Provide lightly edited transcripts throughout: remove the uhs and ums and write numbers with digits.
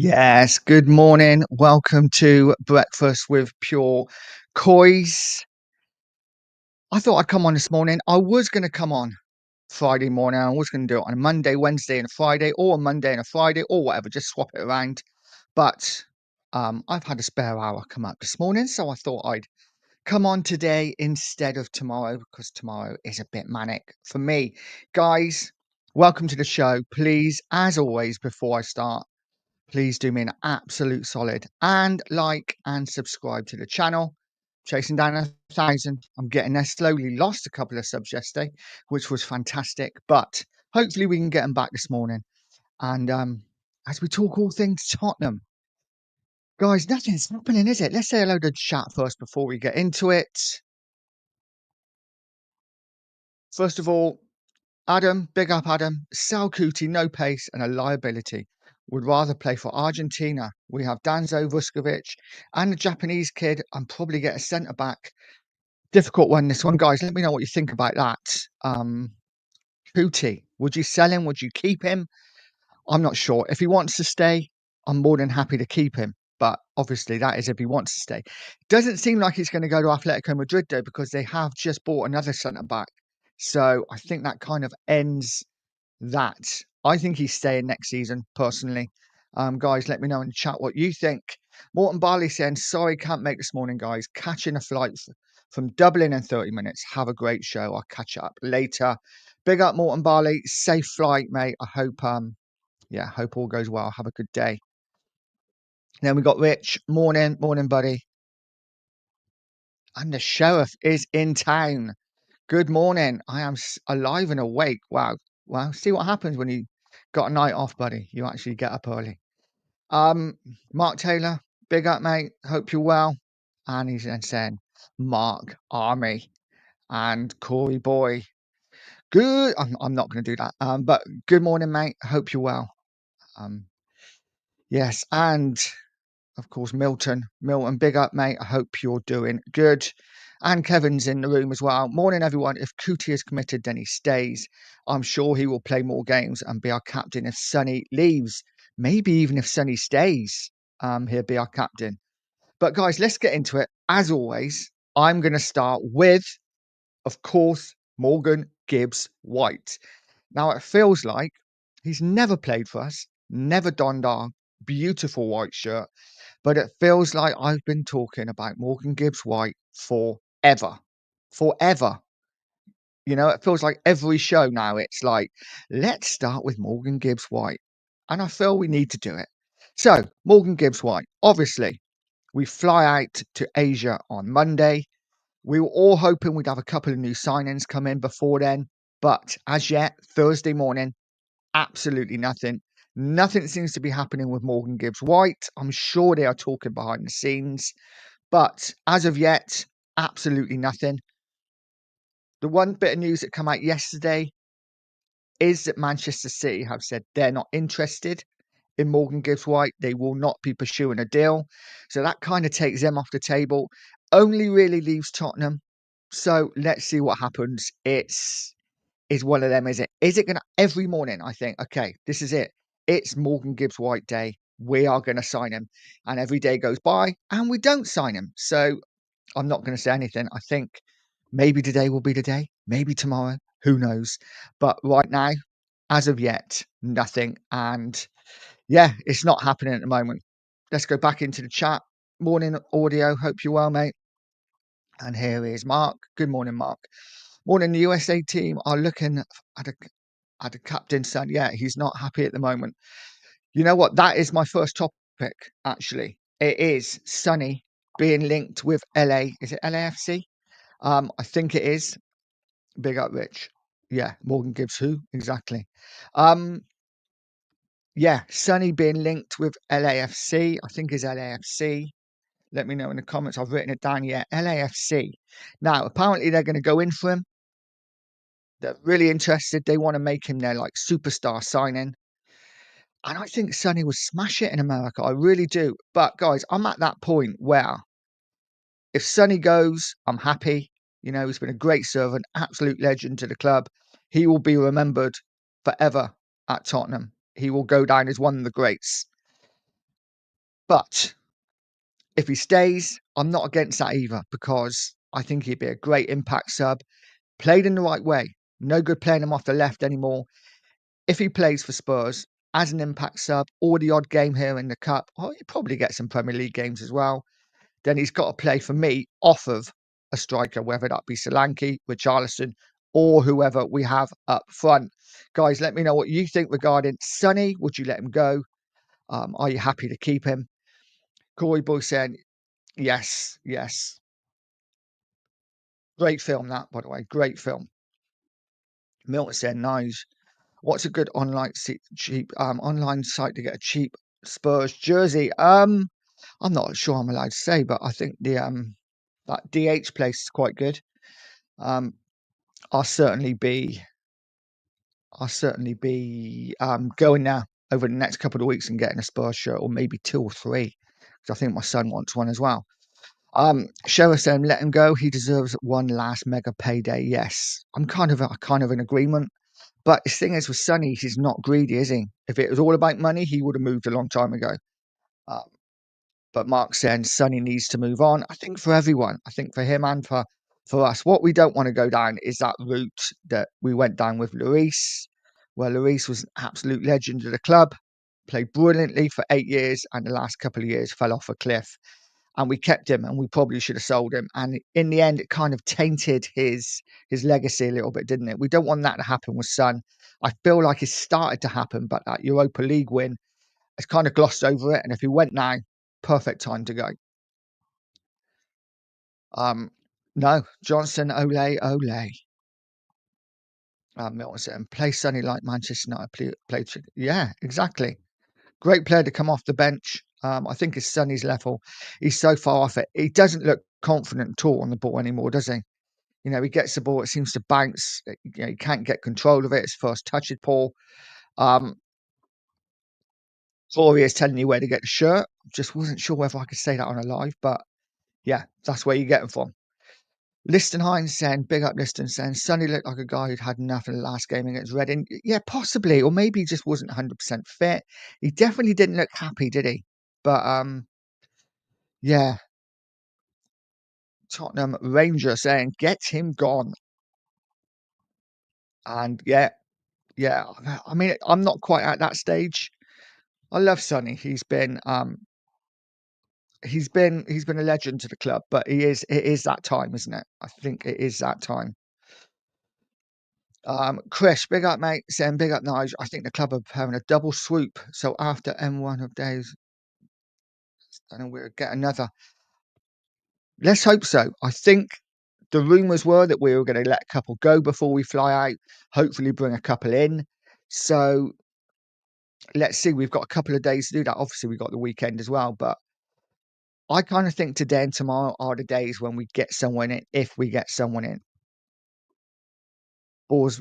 Yes, good morning. Welcome to Breakfast with Pure Coys. I thought I'd come on this morning. I was going to come on Friday morning. I was going to do it on a Monday, Wednesday, and a Friday, or a Monday and a Friday, or whatever, just swap it around. But I've had a spare hour come up this morning, so I thought I'd come on today instead of tomorrow because tomorrow is a bit manic for me. Guys, welcome to the show. Please, as always, before I start, please do me an absolute solid and like and subscribe to the channel. Chasing down 1,000. I'm getting there slowly. Lost a couple of subs yesterday, which was fantastic. But hopefully we can get them back this morning. And as we talk all things Tottenham, guys, nothing's happening, is it? Let's say hello to chat first before we get into it. First of all, Adam, big up Adam. Sal Kuti, no pace and a liability. Would rather play for Argentina. We have Danzo Vuskovic and the Japanese kid and probably get a centre back. Difficult one, this one, guys. Let me know what you think about that. Kuti, would you sell him? Would you keep him? I'm not sure. If he wants to stay, I'm more than happy to keep him. But obviously, that is if he wants to stay. Doesn't seem like he's going to go to Atletico Madrid, though, because they have just bought another centre back. So I think that kind of ends that. I think he's staying next season, personally. Guys, let me know in the chat what you think. Morton Barley saying, sorry, can't make this morning, guys. Catching a flight from Dublin in 30 minutes. Have a great show. I'll catch up later. Big up, Morton Barley. Safe flight, mate. I hope, hope all goes well. Have a good day. Then we got Rich. Morning, morning, buddy. And the sheriff is in town. Good morning. I am alive and awake. Wow. Well, see what happens when you got a night off, buddy. You actually get up early. Mark Taylor, big up, mate. Hope you're well. And he's then saying, Mark Army and Corey Boy. Good. I'm not going to do that. But good morning, mate. Hope you're well. Yes, and of course, Milton. Milton, big up, mate. I hope you're doing good. And Kevin's in the room as well. Morning, everyone. If Kuti is committed, then he stays. I'm sure he will play more games and be our captain if Sonny leaves. Maybe even if Sonny stays, he'll be our captain. But guys, let's get into it. As always, I'm going to start with, of course, Morgan Gibbs White. Now, it feels like he's never played for us, never donned our beautiful white shirt. But it feels like I've been talking about Morgan Gibbs White forever. Forever. You know, it feels like every show now it's like, let's start with Morgan Gibbs White. And I feel we need to do it. So, Morgan Gibbs White, obviously, we fly out to Asia on Monday. We were all hoping we'd have a couple of new signings come in before then. But as yet, Thursday morning, absolutely nothing. Nothing seems to be happening with Morgan Gibbs White. I'm sure they are talking behind the scenes, but as of yet, absolutely nothing. The one bit of news that came out yesterday is that Manchester City have said they're not interested in Morgan Gibbs White. They will not be pursuing a deal. So that kind of takes them off the table. Only really leaves Tottenham. So let's see what happens. Is one of them, is it? Is it going to every morning? I think, okay, this is it. It's Morgan Gibbs White day. We are going to sign him. And every day goes by and we don't sign him. So I'm not going to say anything. I think maybe today will be the day. Maybe tomorrow. Who knows? But right now, as of yet, nothing. And yeah, it's not happening at the moment. Let's go back into the chat. Morning, audio. Hope you're well, mate. And here is Mark. Good morning, Mark. Morning, the USA team are looking at a captain son. Yeah, he's not happy at the moment. You know what? That is my first topic, actually. It is Sonny being linked with LA. Is it LAFC? I think it is. Big up, Rich. Yeah, Morgan Gibbs who? Exactly. Yeah, Sonny being linked with LAFC. I think is LAFC. Let me know in the comments. I've written it down. Yeah, LAFC. Now, apparently they're going to go in for him. They're really interested. They want to make him their like superstar signing. And I think Sonny would smash it in America. I really do. But guys, I'm at that point where if Sonny goes, I'm happy. You know, he's been a great servant, absolute legend to the club. He will be remembered forever at Tottenham. He will go down as one of the greats. But if he stays, I'm not against that either because I think he'd be a great impact sub. Played in the right way. No good playing him off the left anymore. If he plays for Spurs as an impact sub or the odd game here in the cup, oh, he'll probably get some Premier League games as well. Then he's got to play for me off of a striker, whether that be Solanke, Richarlison, or whoever we have up front. Guys, let me know what you think regarding Sonny. Would you let him go? Are you happy to keep him? Corey Boy saying, yes, yes. Great film, that, by the way. Great film. Milton said, nice. What's a good online site to get a cheap Spurs jersey? I'm not sure I'm allowed to say, but I think the that DH place is quite good. I'll certainly be going there over the next couple of weeks and getting a Spurs shirt, or maybe 2 or 3, because I think my son wants one as well. Show us let him go. He deserves one last mega payday. Yes, I'm kind of in agreement. But the thing is with Sonny, he's not greedy, is he? If it was all about money, he would have moved a long time ago. Uh, but Mark's saying Sonny needs to move on. I think for everyone, I think for him and for us, what we don't want to go down is that route that we went down with Lloris, where Lloris was an absolute legend of the club, played brilliantly for 8 years, and the last couple of years fell off a cliff. And we kept him, and we probably should have sold him. And in the end, it kind of tainted his legacy a little bit, didn't it? We don't want that to happen with Son. I feel like it started to happen, but that Europa League win has kind of glossed over it. And if he went now, perfect time to go. No, Johnson, Ole. Milton said, play Sonny like Manchester United played. Yeah, exactly. Great player to come off the bench. I think it's Sonny's level. He's so far off it. He doesn't look confident at all on the ball anymore, does he? You know, he gets the ball, it seems to bounce. You know, he can't get control of it. His first touch is poor. Corey is telling you where to get the shirt. Just wasn't sure whether I could say that on a live, but yeah, that's where you get them from. Listenheim saying, big up Liston, saying, Sonny looked like a guy who'd had enough in the last game against Reading. Yeah, possibly. Or maybe he just wasn't 100% fit. He definitely didn't look happy, did he? But yeah. Tottenham Ranger saying, get him gone. And yeah. I mean, I'm not quite at that stage. I love Sonny. He's been a legend to the club, but it is that time, isn't it? I think it is that time. Chris, big up, mate, saying big up, Nige. I think the club are having a double swoop. So after M1 of days, and we'll get another. Let's hope so. I think the rumours were that we were going to let a couple go before we fly out, hopefully bring a couple in. So let's see. We've got a couple of days to do that. Obviously, we've got the weekend as well, but I kind of think today and tomorrow are the days when we get someone in, if we get someone in.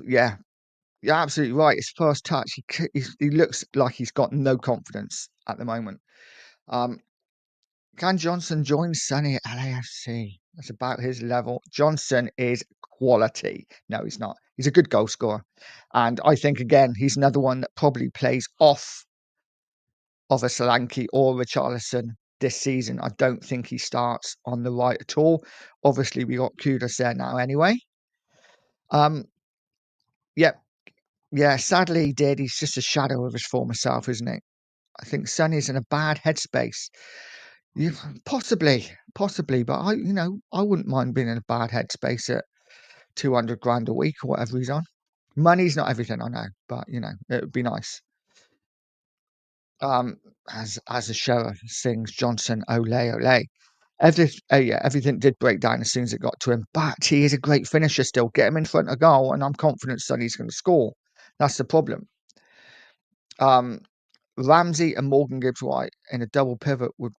Yeah, you're absolutely right. His first touch, he looks like he's got no confidence at the moment. Can Johnson join Sonny at LAFC? That's about his level. Johnson is quality. No, he's not. He's a good goal scorer. And I think, again, he's another one that probably plays off of a Solanke or Richarlison this season. I don't think he starts on the right at all. Obviously, we got Kudus there now anyway. Yeah, sadly he did. He's just a shadow of his former self, isn't he? I think Sonny's in a bad headspace. Possibly, but I wouldn't mind being in a bad headspace at 200 grand a week or whatever he's on. Money's not everything, I know, but it would be nice. As the show sings Johnson, ole. Everything did break down as soon as it got to him, but he is a great finisher still. Get him in front of goal, and I'm confident Sonny's going to score. That's the problem. Ramsey and Morgan Gibbs White in a double pivot would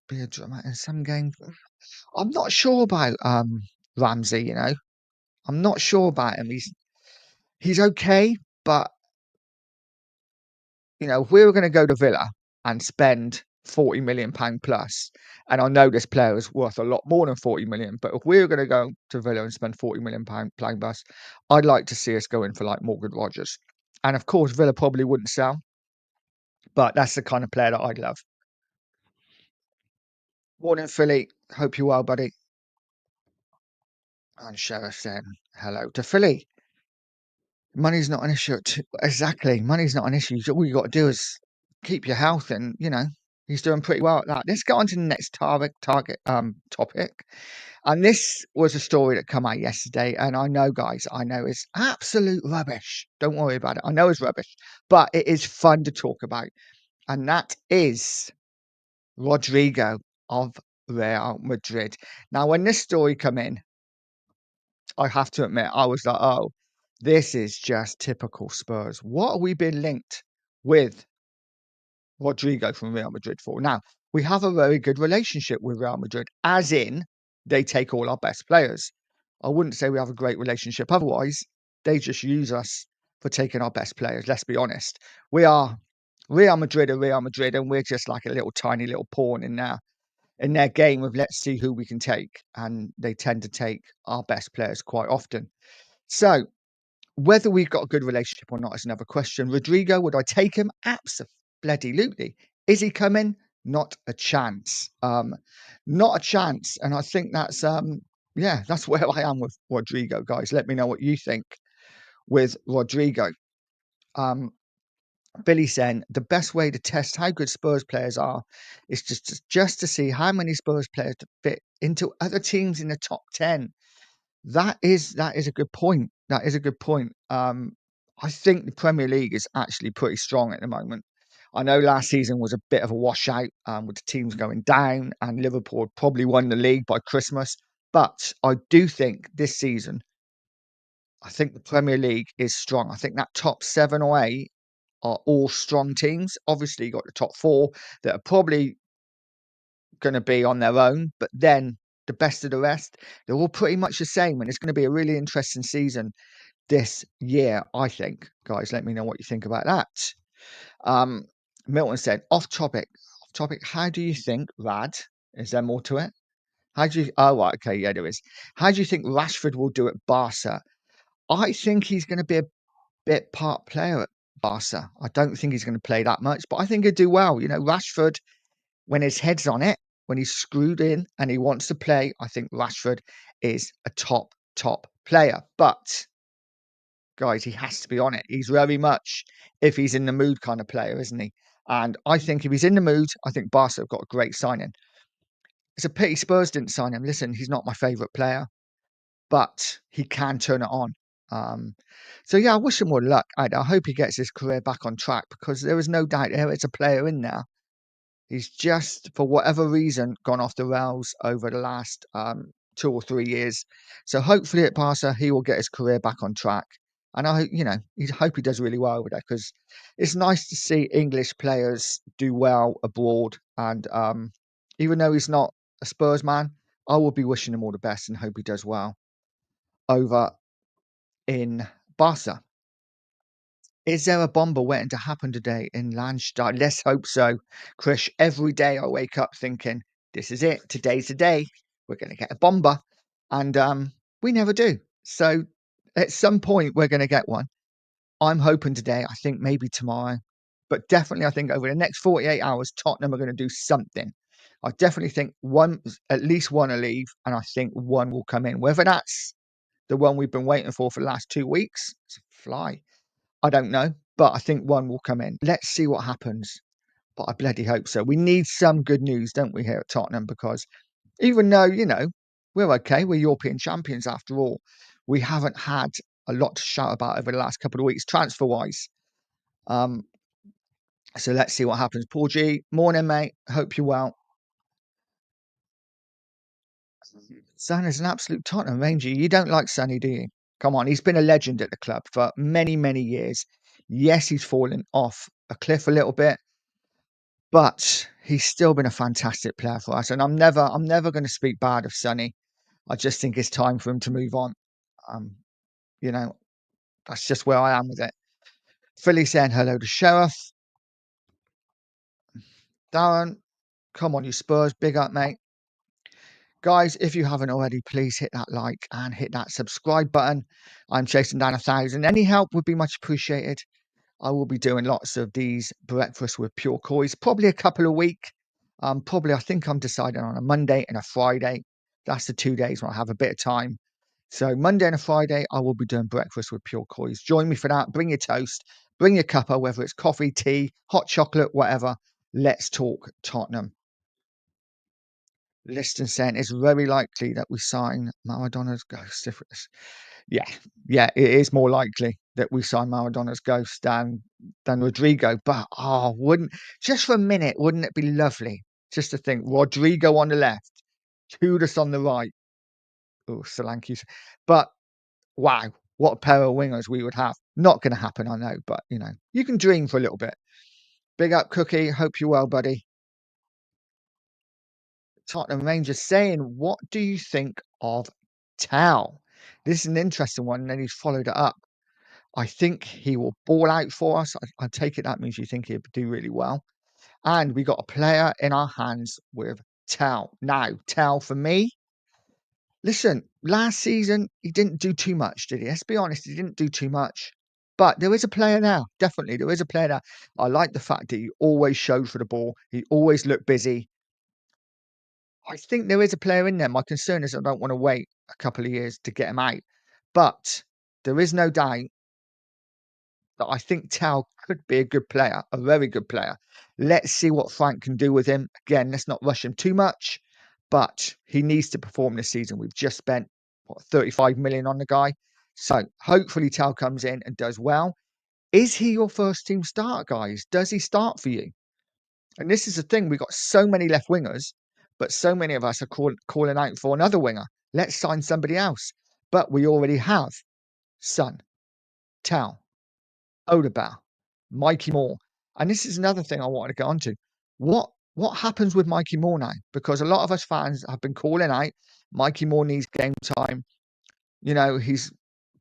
be a drama in some games. I'm not sure about Ramsey. I'm not sure about him. He's okay, but if we were going to go to Villa and spend £40 million plus, and I know this player is worth a lot more than 40 million, but if we were going to go to Villa and spend £40 million playing plus, I'd like to see us go in for like Morgan Rogers. And of course, Villa probably wouldn't sell, but that's the kind of player that I'd love. Morning, Philly. Hope you're well, buddy. And Sheriff saying hello to Philly. Money's not an issue. Exactly. Money's not an issue. All you got to do is keep your health, and he's doing pretty well at that. Let's get on to the next topic. And this was a story that came out yesterday. And I know, guys, I know it's absolute rubbish. Don't worry about it. I know it's rubbish, but it is fun to talk about. And that is Rodrigo of Real Madrid. Now, when this story come in, I have to admit, I was like, oh, this is just typical Spurs. What are we being linked with Rodrigo from Real Madrid for? Now, we have a very good relationship with Real Madrid, as in they take all our best players. I wouldn't say we have a great relationship otherwise. They just use us for taking our best players. Let's be honest. We are Real Madrid and Real Madrid, and we're just like a little tiny little pawn in their game of let's see who we can take. And they tend to take our best players quite often. So whether we've got a good relationship or not is another question. Rodrigo, would I take him? Absolutely. Is he coming? Not a chance. Not a chance. And I think that's that's where I am with Rodrigo, guys. Let me know what you think with Rodrigo. Billy saying the best way to test how good Spurs players are is just to see how many Spurs players fit into other teams in the top 10. That is a good point. That is a good point. I think the Premier League is actually pretty strong at the moment. I know last season was a bit of a washout with the teams going down, and Liverpool probably won the league by Christmas. But I do think this season, I think the Premier League is strong. I think that top 7 or 8 are all strong teams. Obviously, you got the top 4 that are probably going to be on their own, but then the best of the rest, they're all pretty much the same, and it's going to be a really interesting season this year, I think. Guys, let me know what you think about that. Milton said, off topic. How do you think, Rad? Is there more to it? How do you? Oh, right, okay, yeah, there is. How do you think Rashford will do at Barca? I think he's going to be a bit part player at Barca. I don't think he's going to play that much, but I think he'll do well. Rashford, when his head's on it, when he's screwed in and he wants to play, I think Rashford is a top player. But guys, he has to be on it. He's very much, if he's in the mood, kind of player, isn't he? And I think if he's in the mood, I think Barca have got a great signing. It's a pity Spurs didn't sign him. Listen, he's not my favourite player, but he can turn it on. So yeah, I wish him more luck. I hope he gets his career back on track, because there is no doubt there is a player in there. He's just, for whatever reason, gone off the rails over the last 2 or 3 years. So hopefully at Barca, he will get his career back on track. And I hope he does really well with that, because it's nice to see English players do well abroad. And even though he's not a Spurs man, I will be wishing him all the best and hope he does well over in Barca. Is there a bomber waiting to happen today in Landstein? Let's hope so. Krish, every day I wake up thinking, this is it. Today's the day. We're going to get a bomber. And we never do. So at some point, we're going to get one. I'm hoping today. I think maybe tomorrow. But definitely, I think over the next 48 hours, Tottenham are going to do something. I definitely think at least one will leave. And I think one will come in. Whether that's the one we've been waiting for the last 2 weeks, it's a fly. I don't know, but I think one will come in. Let's see what happens. But I bloody hope so. We need some good news, don't we, here at Tottenham? Because even though, we're okay, we're European champions after all, we haven't had a lot to shout about over the last couple of weeks, transfer-wise. So let's see what happens. Paul G, morning, mate. Hope you're well. Son is an absolute Tottenham Ranger. You don't like Sonny, do you? Come on, he's been a legend at the club for many, many years. Yes, he's fallen off a cliff a little bit, but he's still been a fantastic player for us. And I'm never going to speak bad of Sonny. I just think it's time for him to move on. Um, you know, that's just where I am with it. Philly saying hello to Sheriff. Darren, come on, you Spurs, big up, mate. Guys, if you haven't already, please hit that like and hit that subscribe button. I'm chasing down 1,000. Any help would be much appreciated. I will be doing lots of these breakfasts with Pure Coys, probably a couple a week. Probably, I think I'm deciding on a Monday and a Friday. That's the 2 days when I have a bit of time. So Monday and a Friday, I will be doing breakfast with Pure Coys. Join me for that. Bring your toast, bring your cuppa, whether it's coffee, tea, hot chocolate, whatever. Let's talk Tottenham. Liston saying it's very likely that we sign Maradona's ghost. Yeah, yeah, it is more likely that we sign Maradona's ghost than Rodrigo. But wouldn't just for a minute, wouldn't it be lovely just to think Rodrigo on the left, Kudus on the right? Oh, Solanke. But wow, what a pair of wingers we would have. Not going to happen, I know, but you can dream for a little bit. Big up, Cookie. Hope you're well, buddy. Tottenham Rangers saying, what do you think of Tao? This is an interesting one, and then he's followed it up. I think he will ball out for us. I take it that means you think he'll do really well. And we got a player in our hands with Tao. Now, Tao for me, listen, last season he didn't do too much, did he? Let's be honest, he didn't do too much. But there is a player now. Definitely, there is a player now. I like the fact that he always showed for the ball. He always looked busy. I think there is a player in there. My concern is I don't want to wait a couple of years to get him out. But there is no doubt that I think Tao could be a good player, a very good player. Let's see what Frank can do with him. Again, let's not rush him too much, but he needs to perform this season. We've just spent 35 million on the guy. So hopefully Tao comes in and does well. Is he your first team starter, guys? Does he start for you? And this is the thing. We've got so many left wingers, but so many of us are calling out for another winger. Let's sign somebody else. But we already have Son, Tao, Odegaard, Mikey Moore. And this is another thing I wanted to get onto. What happens with Mikey Moore now? Because a lot of us fans have been calling out Mikey Moore needs game time. He's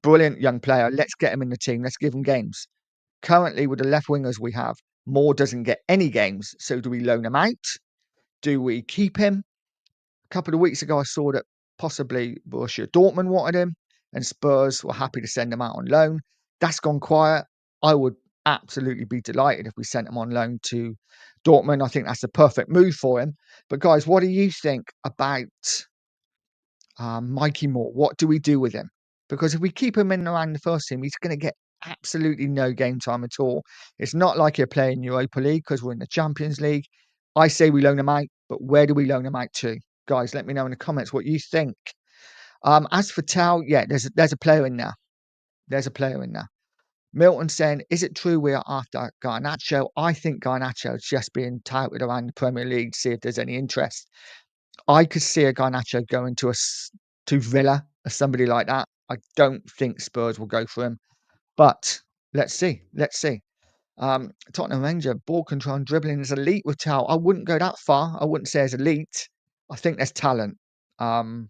brilliant young player. Let's get him in the team. Let's give him games. Currently, with the left wingers we have, Moore doesn't get any games. So do we loan him out? Do we keep him? A couple of weeks ago, I saw that possibly Borussia Dortmund wanted him and Spurs were happy to send him out on loan. That's gone quiet. I would absolutely be delighted if we sent him on loan to Dortmund. I think that's the perfect move for him. But guys, what do you think about Mikey Moore? What do we do with him? Because if we keep him in and around the first team, he's going to get absolutely no game time at all. It's not like you're playing Europa League because we're in the Champions League. I say we loan him out, but where do we loan him out to? Guys, let me know in the comments what you think. As for Tao, yeah, there's a player in there. There's a player in there. Milton saying, is it true we are after Garnacho? I think Garnacho is just being touted around the Premier League to see if there's any interest. I could see a Garnacho going to Villa or somebody like that. I don't think Spurs will go for him. But let's see. Let's see. Tottenham Ranger, ball control and dribbling is elite with Tao. I wouldn't go that far. I wouldn't say it's elite. I think there's talent. I'm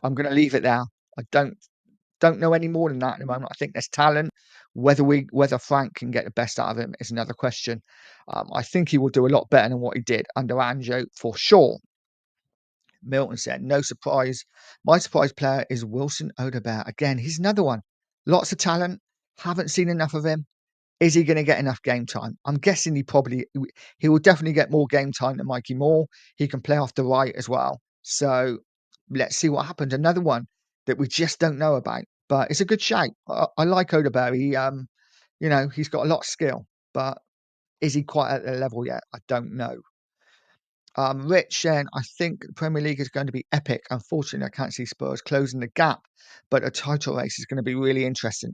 going to leave it there. I don't know any more than that at the moment. I think there's talent. Whether Frank can get the best out of him is another question. I think he will do a lot better than what he did under Anjo for sure. Milton said, no surprise. My surprise player is Wilson Odegaard. Again, he's another one. Lots of talent. Haven't seen enough of him. Is he going to get enough game time? I'm guessing he will definitely get more game time than Mikey Moore. He can play off the right as well. So let's see what happens. Another one that we just don't know about, but it's a good shape. I like Odegaard. He's got a lot of skill, but is he quite at the level yet? I don't know. Rich saying, I think the Premier League is going to be epic. Unfortunately, I can't see Spurs closing the gap, but a title race is going to be really interesting.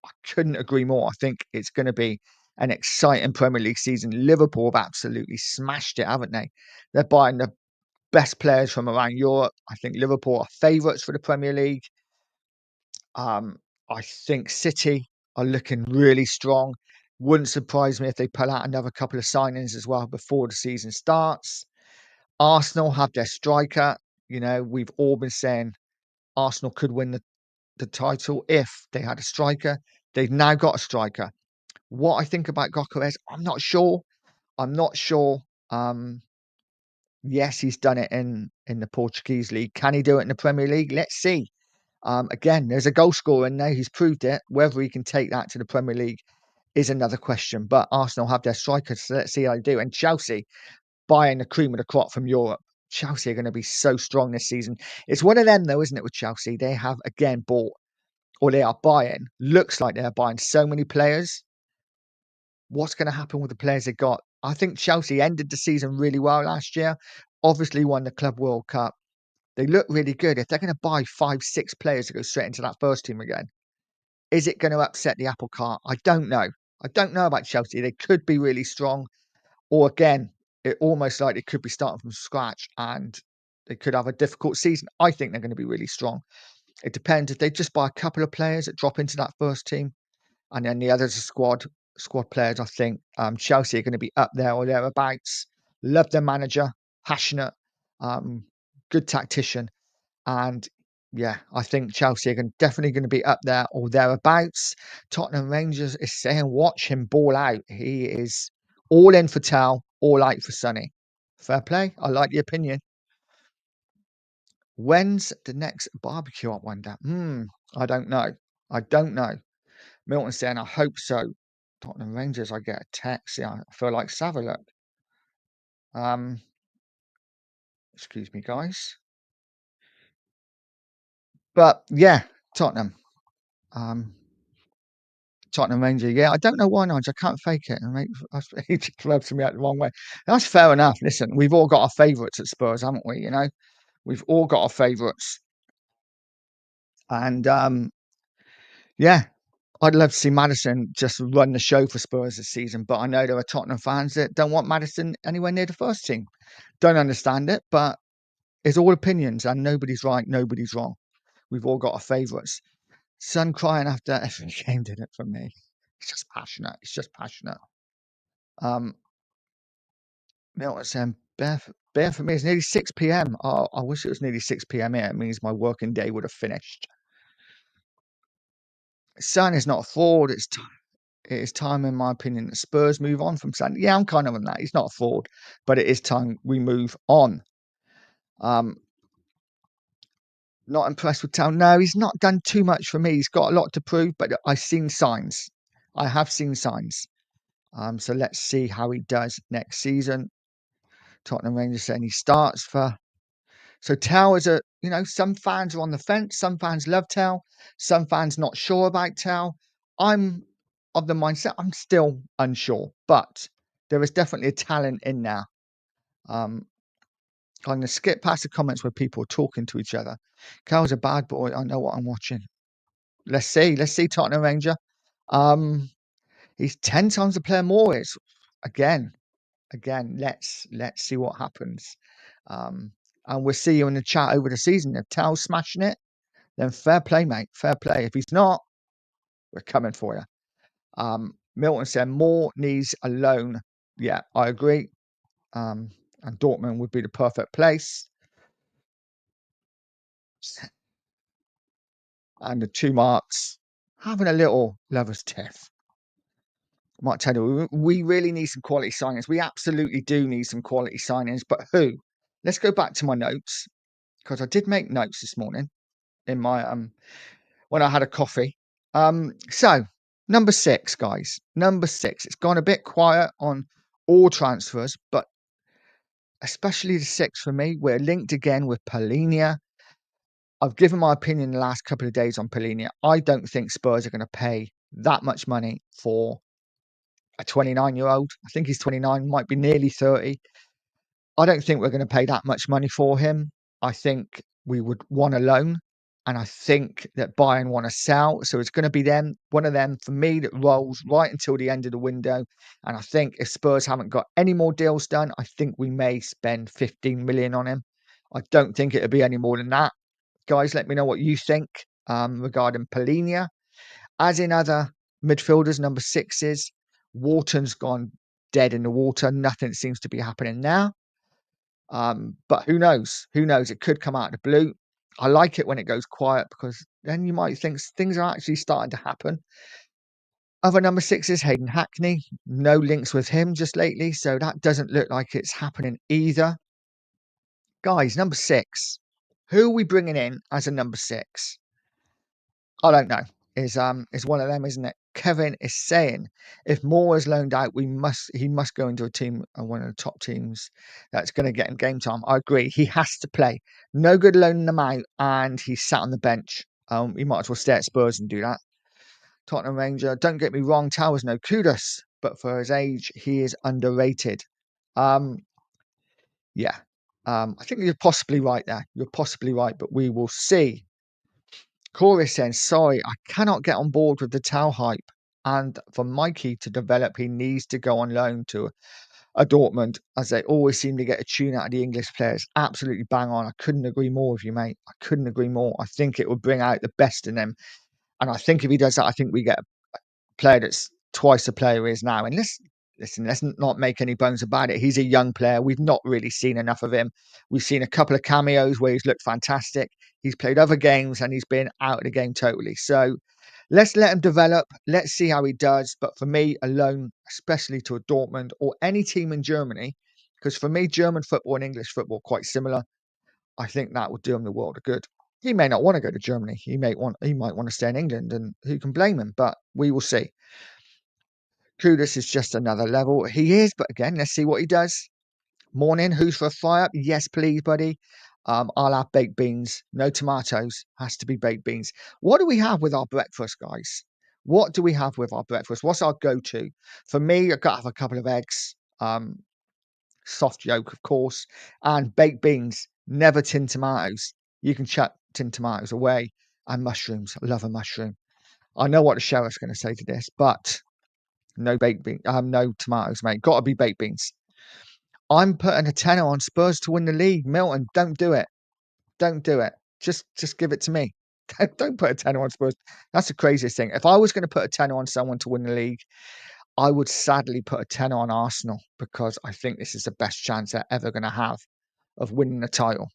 I couldn't agree more. I think it's going to be an exciting Premier League season. Liverpool have absolutely smashed it, haven't they? They're buying the best players from around Europe. I think Liverpool are favourites for the Premier League. I think City are looking really strong. Wouldn't surprise me if they pull out another couple of signings as well before the season starts. Arsenal have their striker. We've all been saying Arsenal could win the title if they had a striker. They've now got a striker. What I think about Gyökeres, I'm not sure. I'm not sure. Yes, he's done it in the Portuguese league. Can he do it in the Premier League? Let's see. Again, there's a goal scorer in there. He's proved it. Whether he can take that to the Premier League is another question. But Arsenal have their strikers, so let's see how they do. And Chelsea, buying the cream of the crop from Europe. Chelsea are going to be so strong this season. It's one of them, though, isn't it, with Chelsea? They have, again, bought, or they are buying, looks like they're buying so many players. What's going to happen with the players they got? I think Chelsea ended the season really well last year. Obviously won the Club World Cup. They look really good. If they're going to buy 5, 6 players to go straight into that first team again, is it going to upset the apple cart? I don't know. I don't know about Chelsea. They could be really strong. Or again, it almost like it could be starting from scratch and they could have a difficult season. I think they're going to be really strong. It depends if they just buy a couple of players that drop into that first team, and then the others are squad players. I think Chelsea are going to be up there or thereabouts. Love their manager, passionate, good tactician, and yeah, I think Chelsea are definitely going to be up there or thereabouts. Tottenham Rangers is saying, watch him ball out. He is all in for Tal, all out for Sonny. Fair play. I like the opinion. When's the next barbecue, I wonder? I don't know. I don't know. Milton saying, I hope so. Tottenham Rangers, I get a text. Yeah, I feel like Savile. Excuse me, guys. But yeah, Tottenham. Tottenham Ranger, yeah. I don't know why, Nigel. I can't fake it. He just rubs me out the wrong way. That's fair enough. Listen, we've all got our favourites at Spurs, haven't we? You know, we've all got our favourites. And yeah, I'd love to see Maddison just run the show for Spurs this season. But I know there are Tottenham fans that don't want Maddison anywhere near the first team. Don't understand it, but it's all opinions and nobody's right, nobody's wrong. We've all got our favourites. Son crying after every game did it for me. It's just passionate. It's just passionate. Milton saying, Bear for me, it's nearly 6 p.m. Oh, I wish it was nearly 6 p.m. here. It means my working day would have finished. Son is not a fraud. It is time, in my opinion, that Spurs move on from Son. Yeah, I'm kind of on that. He's not a fraud, but it is time we move on. Not impressed with Town. No, he's not done too much for me. He's got a lot to prove, but I've seen signs. I have seen signs. So let's see how he does next season. Tottenham Rangers saying he starts for. So Tao is some fans are on the fence. Some fans love Tao. Some fans not sure about Tao. I'm of the mindset I'm still unsure, but there is definitely a talent in there. I'm going to skip past the comments where people are talking to each other. Cal's a bad boy. I know what I'm watching. Let's see. Let's see Tottenham Ranger. He's 10 times the player Moore is. Again, let's see what happens. And we'll see you in the chat over the season. If Tal's smashing it, then fair play, mate. Fair play. If he's not, we're coming for you. Milton said Moore needs a loan. Yeah, I agree. And Dortmund would be the perfect place. And the 2 marks having a little lover's tiff. I might tell you, we really need some quality signings. We absolutely do need some quality signings. But who? Let's go back to my notes, because I did make notes this morning in my when I had a coffee. So number 6, guys. Number 6. It's gone a bit quiet on all transfers, but especially the 6 for me. We're linked again with Polinia. I've given my opinion the last couple of days on Polinia. I don't think Spurs are going to pay that much money for a 29-year-old. I think he's 29, might be nearly 30. I don't think we're going to pay that much money for him. I think we would want a loan, and I think that Bayern want to sell. So it's going to be one of them for me that rolls right until the end of the window. And I think if Spurs haven't got any more deals done, I think we may spend 15 million on him. I don't think it'll be any more than that. Guys, let me know what you think regarding Polinia. As in other midfielders, number 6s, Wharton's gone dead in the water. Nothing seems to be happening now. But who knows? Who knows? It could come out of the blue. I like it when it goes quiet, because then you might think things are actually starting to happen. Other number 6 is Hayden Hackney. No links with him just lately, so that doesn't look like it's happening either. Guys, number 6. Who are we bringing in as a number 6? I don't know. Is one of them, isn't it? Kevin is saying if Moore is loaned out, he must go into a team and one of the top teams that's going to get him game time. I agree. He has to play. No good loaning him out, and he's sat on the bench. He might as well stay at Spurs and do that. Tottenham Ranger. Don't get me wrong, Towers no kudos, but for his age, he is underrated. Um, yeah. I think you're possibly right there. You're possibly right, but we will see. Corey says, sorry, I cannot get on board with the Tau hype. And for Mikey to develop, he needs to go on loan to a Dortmund, as they always seem to get a tune out of the English players. Absolutely bang on. I couldn't agree more with you, mate. I couldn't agree more. I think it would bring out the best in them. And I think if he does that, I think we get a player that's twice the player he is now. And listen, let's not make any bones about it. He's a young player. We've not really seen enough of him. We've seen a couple of cameos where he's looked fantastic. He's played other games and he's been out of the game totally. So let's let him develop. Let's see how he does. But for me, alone, especially to a Dortmund or any team in Germany, because for me, German football and English football are quite similar. I think that would do him the world of good. He may not want to go to Germany. He might want to stay in England, and who can blame him? But we will see. Kudus is just another level. He is, but again, let's see what he does. Morning, who's for a fry up? Yes, please, buddy. I'll have baked beans. No tomatoes. Has to be baked beans. What do we have with our breakfast, guys? What do we have with our breakfast? What's our go-to? For me, I've got to have a couple of eggs, soft yolk, of course, and baked beans. Never tin tomatoes. You can chuck tin tomatoes away. And mushrooms. I love a mushroom. I know what the sheriff's going to say to this, but no baked beans. No tomatoes, mate. Got to be baked beans. I'm putting a tenner on Spurs to win the league. Milton, don't do it. Don't do it. Just give it to me. Don't put a tenner on Spurs. That's the craziest thing. If I was going to put a tenner on someone to win the league, I would sadly put a tenner on Arsenal because I think this is the best chance they're ever going to have of winning the title.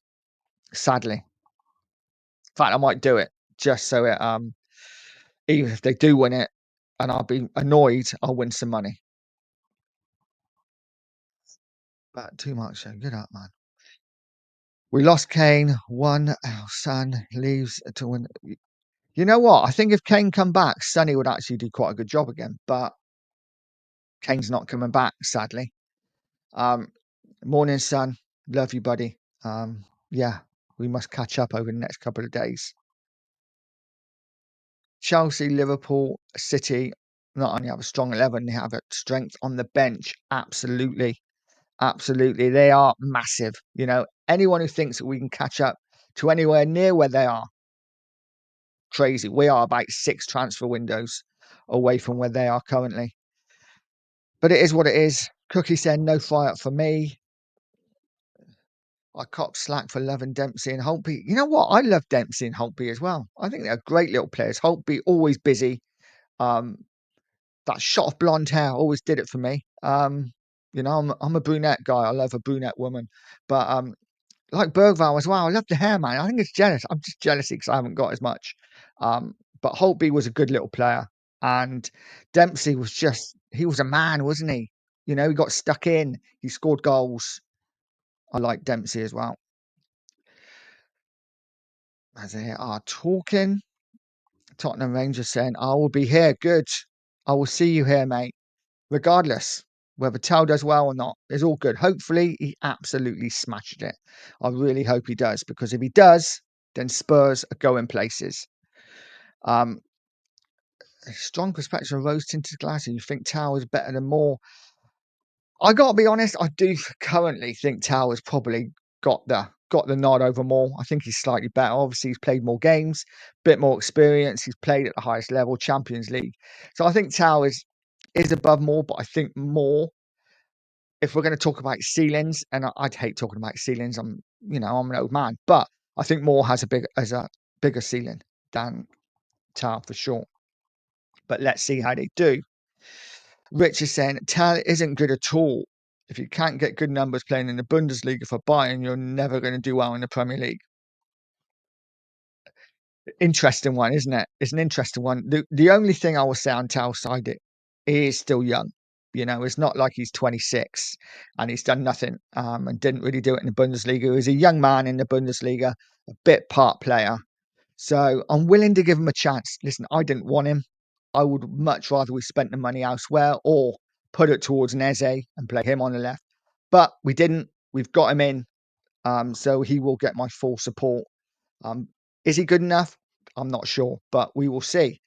Sadly. In fact, I might do it just so it even if they do win it and I'll be annoyed, I'll win some money. But too much, so good up, man. We lost Kane. Our son leaves to win. You know what? I think if Kane come back, Sonny would actually do quite a good job again. But Kane's not coming back, sadly. Um, Morning, son. Love you, buddy. Yeah, we must catch up over the next couple of days. Chelsea, Liverpool, City not only have a strong 11, they have a strength on the bench. Absolutely. Absolutely. They are massive. You know, anyone who thinks that we can catch up to anywhere near where they are, crazy. We are about 6 transfer windows away from where they are currently. But it is what it is. Cookie said no fire up for me. I cop slack for loving Dempsey and Holtby. You know what? I love Dempsey and Holtby as well. I think they're great little players. Holtby always busy. Um, that shot of blonde hair always did it for me. You know, I'm a brunette guy. I love a brunette woman. But like Bergvall as well. I love the hair, man. I think it's jealous. I'm just jealous because I haven't got as much. But Holtby was a good little player. And Dempsey was he was a man, wasn't he? You know, he got stuck in. He scored goals. I like Dempsey as well. As they are talking, Tottenham Rangers saying, I will be here. Good. I will see you here, mate. Regardless, whether Tell does well or not, it's all good. Hopefully, he absolutely smashed it. I really hope he does, because if he does, then Spurs are going places. Strong perspective of rose tinted glasses. You think Tao is better than Moore? I got to be honest. I do currently think Tao has probably got the nod over Moore. I think he's slightly better. Obviously, he's played more games, bit more experience. He's played at the highest level, Champions League. So I think Tao is above Moore, but I think Moore, if we're going to talk about ceilings, and I'd hate talking about ceilings. I'm an old man, but I think Moore has a bigger ceiling than Tao for sure. But let's see how they do. Rich is saying Tal isn't good at all. If you can't get good numbers playing in the Bundesliga for Bayern, you're never going to do well in the Premier League. Interesting one, isn't it? It's an interesting one. The only thing I will say on Tal's side, he is still young. You know, it's not like he's 26 and he's done nothing and didn't really do it in the Bundesliga. He was a young man in the Bundesliga, a bit part player. So I'm willing to give him a chance. Listen, I didn't want him. I would much rather we spent the money elsewhere or put it towards Neze and play him on the left. But we didn't. We've got him in, so he will get my full support. Um, is he good enough? I'm not sure, but we will see.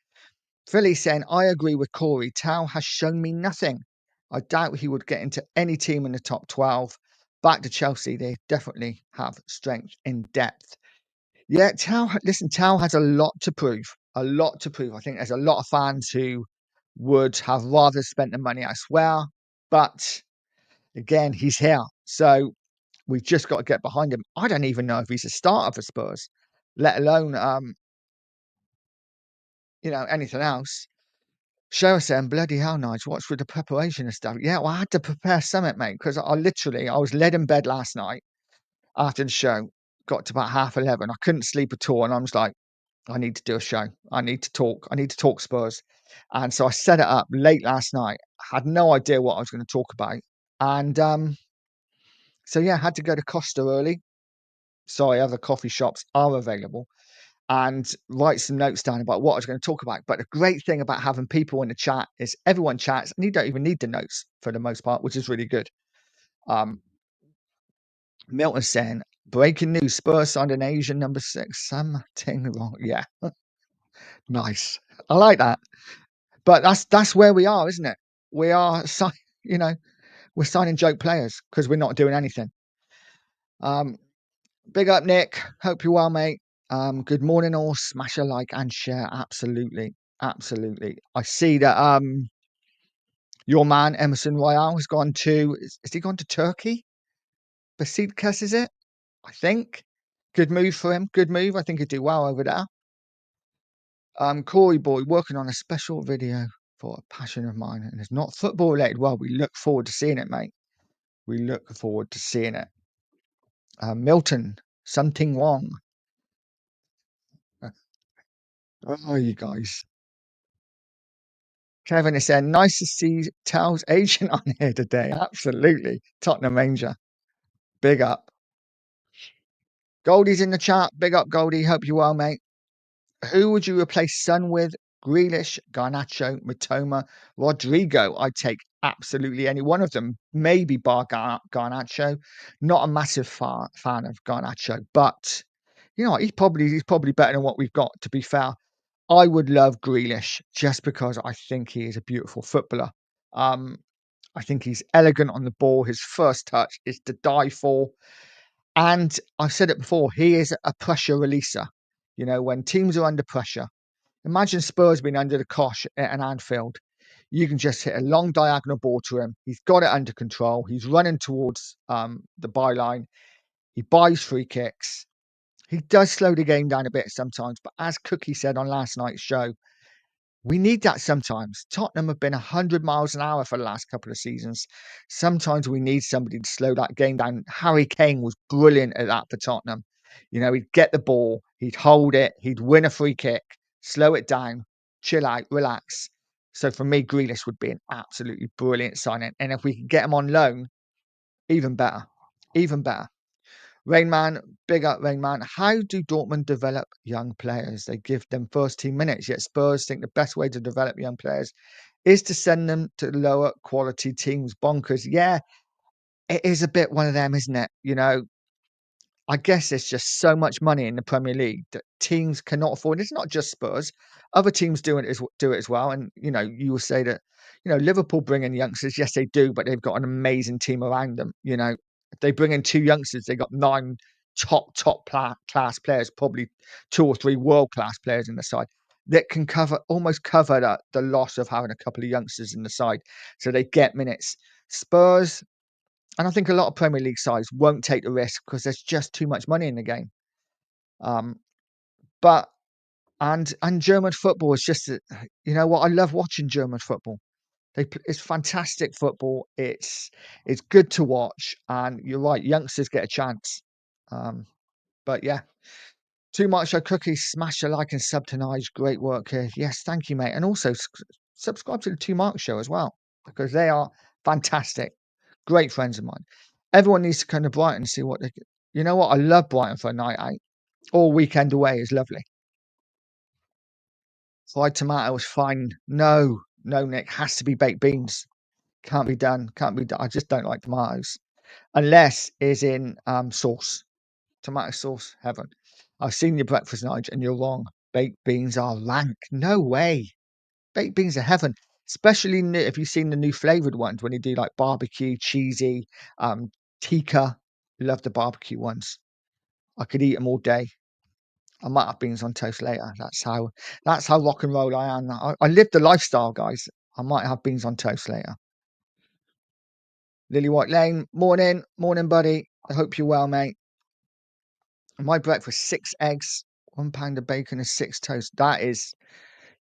Philly saying, I agree with Corey. Tao has shown me nothing. I doubt he would get into any team in the top 12. Back to Chelsea, they definitely have strength in depth. Yeah, Tao has a lot to prove. A lot to prove. I think there's a lot of fans who would have rather spent the money elsewhere. But again, he's here. So we've just got to get behind him. I don't even know if he's a starter for Spurs, let alone anything else. Cheryl saying, bloody hell, Nigel, what's with the preparation and stuff? Yeah, well, I had to prepare something, mate, because I was led in bed last night after the show, got to about 11:30. I couldn't sleep at all. And I was like, I need to do a show. I need to talk. I need to talk Spurs. And so I set it up late last night. Had no idea what I was going to talk about. And so, yeah, I had to go to Costa early. Sorry, other coffee shops are available. And write some notes down about what I was going to talk about. But the great thing about having people in the chat is everyone chats and you don't even need the notes for the most part, which is really good. Milton saying, breaking news, Spurs signed an Asian number 6. Something wrong. Yeah. Nice. I like that. But that's where we are, isn't it? We are, we're signing joke players because we're not doing anything. Big up, Nick. Hope you're well, mate. Good morning, all. Smash a like and share. Absolutely. Absolutely. I see that your man, Emerson Royale, has gone to, has he gone to Turkey? Besiktas, is it? I think. Good move for him. Good move. I think he'd do well over there. Corey Boy, working on a special video for a passion of mine, and it's not football related. Well, we look forward to seeing it, mate. We look forward to seeing it. Milton, something wrong. Oh, you guys. Kevin is saying, nice to see Tal's agent on here today. Absolutely. Tottenham Ranger. Big up. Goldie's in the chat. Big up, Goldie. Hope you're well, mate. Who would you replace Son with? Grealish, Garnacho, Matoma, Rodrigo. I'd take absolutely any one of them. Maybe bar Garnacho. Not a massive fan of Garnacho, but you know he's probably better than what we've got. To be fair, I would love Grealish just because I think he is a beautiful footballer. I think he's elegant on the ball. His first touch is to die for. And I've said it before, he is a pressure releaser. You know, when teams are under pressure, imagine Spurs being under the cosh at an Anfield. You can just hit a long diagonal ball to him. He's got it under control. He's running towards the byline. He buys free kicks. He does slow the game down a bit sometimes, but as Cookie said on last night's show, we need that sometimes. Tottenham have been 100 miles an hour for the last couple of seasons. Sometimes we need somebody to slow that game down. Harry Kane was brilliant at that for Tottenham. You know, he'd get the ball, he'd hold it, he'd win a free kick, slow it down, chill out, relax. So for me, Grealish would be an absolutely brilliant signing. And if we can get him on loan, even better. Even better. Rainman, big up Rainman. How do Dortmund develop young players? They give them first team minutes, yet Spurs think the best way to develop young players is to send them to lower quality teams. Bonkers. Yeah, it is a bit one of them, isn't it? You know, I guess there's just so much money in the Premier League that teams cannot afford. It's not just Spurs; other teams do it as well. And you know, you will say that Liverpool bring in youngsters. Yes, they do, but they've got an amazing team around them. You know, if they bring in 2 youngsters, they got 9 top class players, probably 2 or 3 world class players in the side that can almost cover the loss of having a couple of youngsters in the side, so they get minutes. Spurs. And I think a lot of Premier League sides won't take the risk because there's just too much money in the game. Um, but and German football is just, you know what? I love watching German football. It's fantastic football. It's good to watch, and you're right, youngsters get a chance. But yeah, too much. Cookies, smash a like and sub to Nige. Great work here. Yes, thank you, mate. And also subscribe to the Two Mark Show as well because they are fantastic. Great friends of mine. Everyone needs to come to Brighton and see what they. You know what? I love Brighton for a night out. All weekend away is lovely. Fried tomato is fine. No, no, Nick, has to be baked beans. Can't be done. Can't be done. I just don't like tomatoes unless it's in sauce. Tomato sauce, heaven. I've seen your breakfast, Nigel, and you're wrong. Baked beans are rank. No way. Baked beans are heaven. Especially if you've seen the new flavored ones when you do like barbecue, cheesy, tikka. Love the barbecue ones. I could eat them all day. I might have beans on toast later. That's how rock and roll I am. I live the lifestyle, guys. I might have beans on toast later. Lily White Lane, morning, buddy. I hope you're well, mate. My breakfast: 6 eggs, 1 pound of bacon, and 6 toast. That is,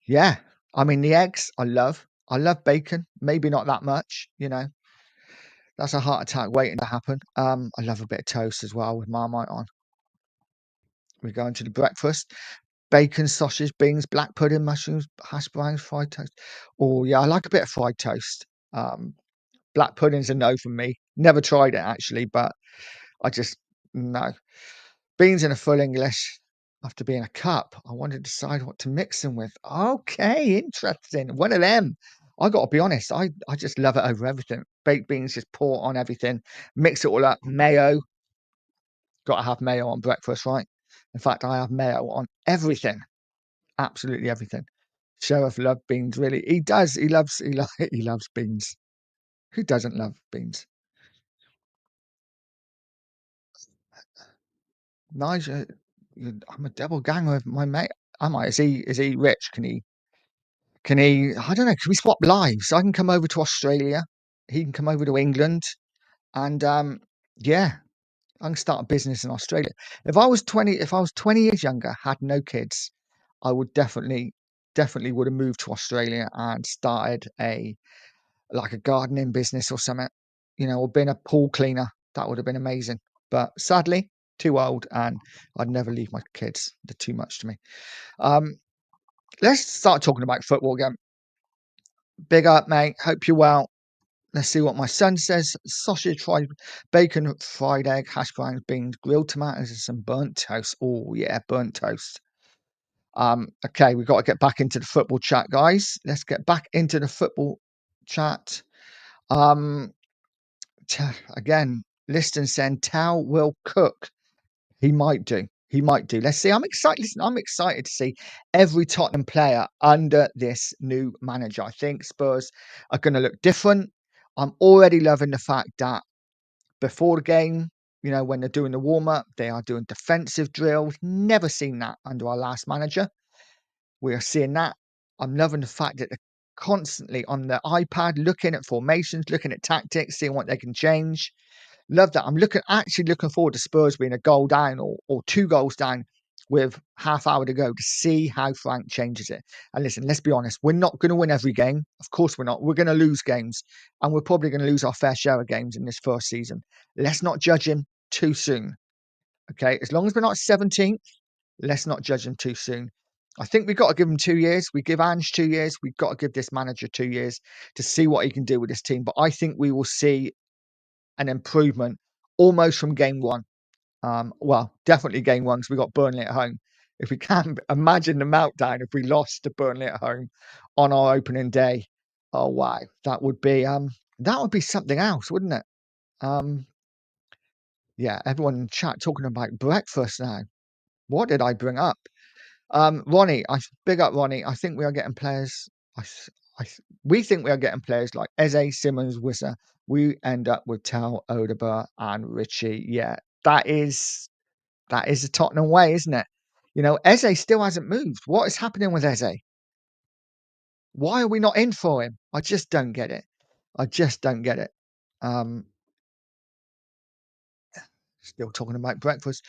yeah. I mean, the eggs, I love. I love bacon. Maybe not that much, That's a heart attack waiting to happen. I love a bit of toast as well with Marmite on. We're going to the breakfast. Bacon, sausage, beans, black pudding, mushrooms, hash browns, fried toast. Oh yeah, I like a bit of fried toast. Black pudding's a no from me. Never tried it actually, but I just no. Beans in a full English have to be in a cup. I want to decide what to mix them with. Okay, interesting. One of them. I got to be honest. I just love it over everything. Baked beans, just pour on everything. Mix it all up. Mayo. Got to have mayo on breakfast, right? In fact, I have mayo on everything. Absolutely everything. Sheriff loves beans. Really, he does. He loves beans. Who doesn't love beans? Nigel, I'm a double ganger with my mate. Am I? Is he rich? Can he? I don't know. Can we swap lives? I can come over to Australia. He can come over to England, and yeah, I can start a business in Australia. If I was 20 years younger, had no kids, I would definitely would have moved to Australia and started a gardening business or something, or been a pool cleaner. That would have been amazing. But sadly, too old, and I'd never leave my kids. They're too much to me. Um, let's start talking about football again. Big up, mate. Hope you're well. Let's see what my son says. Sausage, fried bacon, fried egg, hash browns, beans, grilled tomatoes, and some burnt toast. Oh yeah, burnt toast. Okay, we've got to get back into the football chat, guys. Let's get back into the football chat. Um, again, Liston saying Tao will cook. He might do. He might do. Let's see. I'm excited. Listen, I'm excited to see every Tottenham player under this new manager. I think Spurs are going to look different. I'm already loving the fact that before the game, when they're doing the warm up, they are doing defensive drills. Never seen that under our last manager. We are seeing that. I'm loving the fact that they're constantly on the iPad looking at formations, looking at tactics, seeing what they can change. Love that. I'm actually looking forward to Spurs being a goal down or 2 goals down with half hour to go to see how Frank changes it. And listen, let's be honest, we're not going to win every game. Of course we're not. We're going to lose games, and we're probably going to lose our fair share of games in this first season. Let's not judge him too soon. Okay, as long as we're not 17th, let's not judge him too soon. I think we've got to give him 2 years. We give Ange 2 years. We've got to give this manager 2 years to see what he can do with this team. But I think we will see an improvement almost from game one. Well, definitely game one because we got Burnley at home. If we can imagine the meltdown if we lost to Burnley at home on our opening day, oh wow, that would be something else, wouldn't it? Yeah, everyone in the chat talking about breakfast now. What did I bring up? Ronnie, big up Ronnie. I think we are getting players. We think we are getting players like Eze, Simmons, Wisser. We end up with Tal, Odegaard, and Richie. Yeah, that is the Tottenham way, isn't it? Eze still hasn't moved. What is happening with Eze? Why are we not in for him? I just don't get it. I just don't get it. Still talking about breakfast.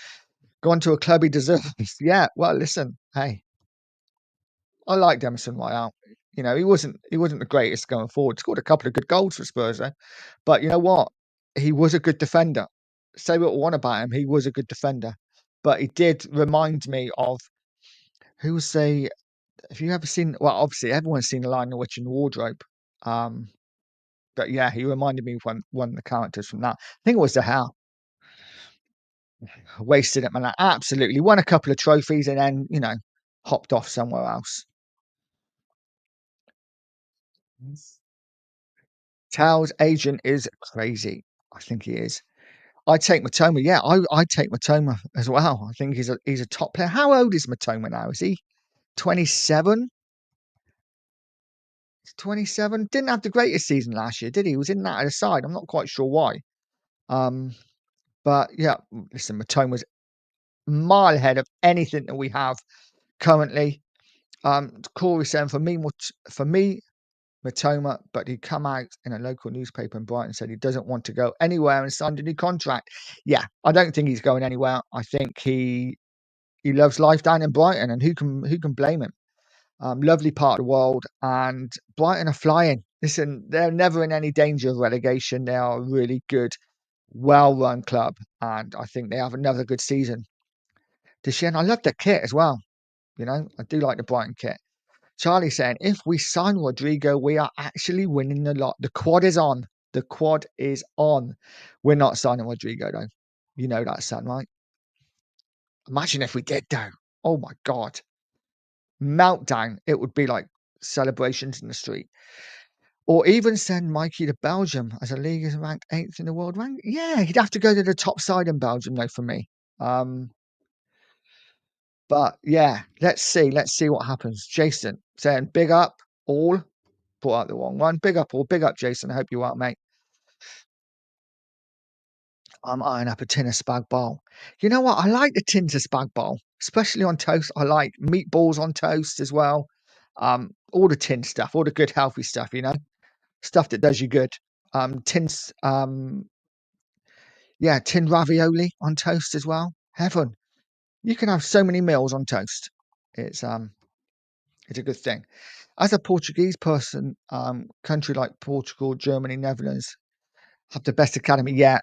Gone to a club he deserves. Yeah. Well, listen. Hey, I liked Emerson Royale. He wasn't the greatest going forward. Scored a couple of good goals for Spurs, though. But you know what? He was a good defender. Say what we want about him, he was a good defender. But he did remind me of who was say. Have you ever seen? Well, obviously everyone's seen The Lion, the Witch, and the Wardrobe. Um, but yeah, he reminded me of one of the characters from that. I think it was the Hell. Wasted it, man. Absolutely won a couple of trophies and then hopped off somewhere else. Tao's agent is crazy. I think he is. I'd take Matoma. Yeah, I'd take Matoma as well. I think he's a top player. How old is Matoma now? Is he 27? 27? Didn't have the greatest season last year, did he? He was in that other side. I'm not quite sure why. Um, but yeah, listen, Matoma's mile ahead of anything that we have currently. Corey saying for me, Matoma, but he come out in a local newspaper in Brighton and said he doesn't want to go anywhere and signed a new contract. Yeah, I don't think he's going anywhere. I think he loves life down in Brighton, and who can blame him? Lovely part of the world, and Brighton are flying. Listen, they're never in any danger of relegation. They are a really good, well-run club, and I think they have another good season this year. And I love the kit as well. You know, I do like the Brighton kit. Charlie saying, if we sign Rodrigo, we are actually winning the lot. The quad is on. The quad is on. We're not signing Rodrigo, though. You know that, son, right? Imagine if we did, though. Oh, my God. Meltdown. It would be like celebrations in the street. Or even send Mikey to Belgium as a league is ranked 8th in the world rank. Yeah, he'd have to go to the top side in Belgium, though, for me. But yeah, let's see. Let's see what happens. Jason saying, big up all. Brought out the wrong one. Big up all. Big up, Jason. I hope you are, mate. I'm eyeing up a tin of spag bowl. You know what? I like the tins of spag bowl, especially on toast. I like meatballs on toast as well. All the tin stuff, all the good healthy stuff, you know, stuff that does you good. Tins, yeah, tin ravioli on toast as well. Heaven. You can have so many meals on toast. It's a good thing. As a Portuguese person, country like Portugal, Germany, Netherlands have the best academy. Yeah,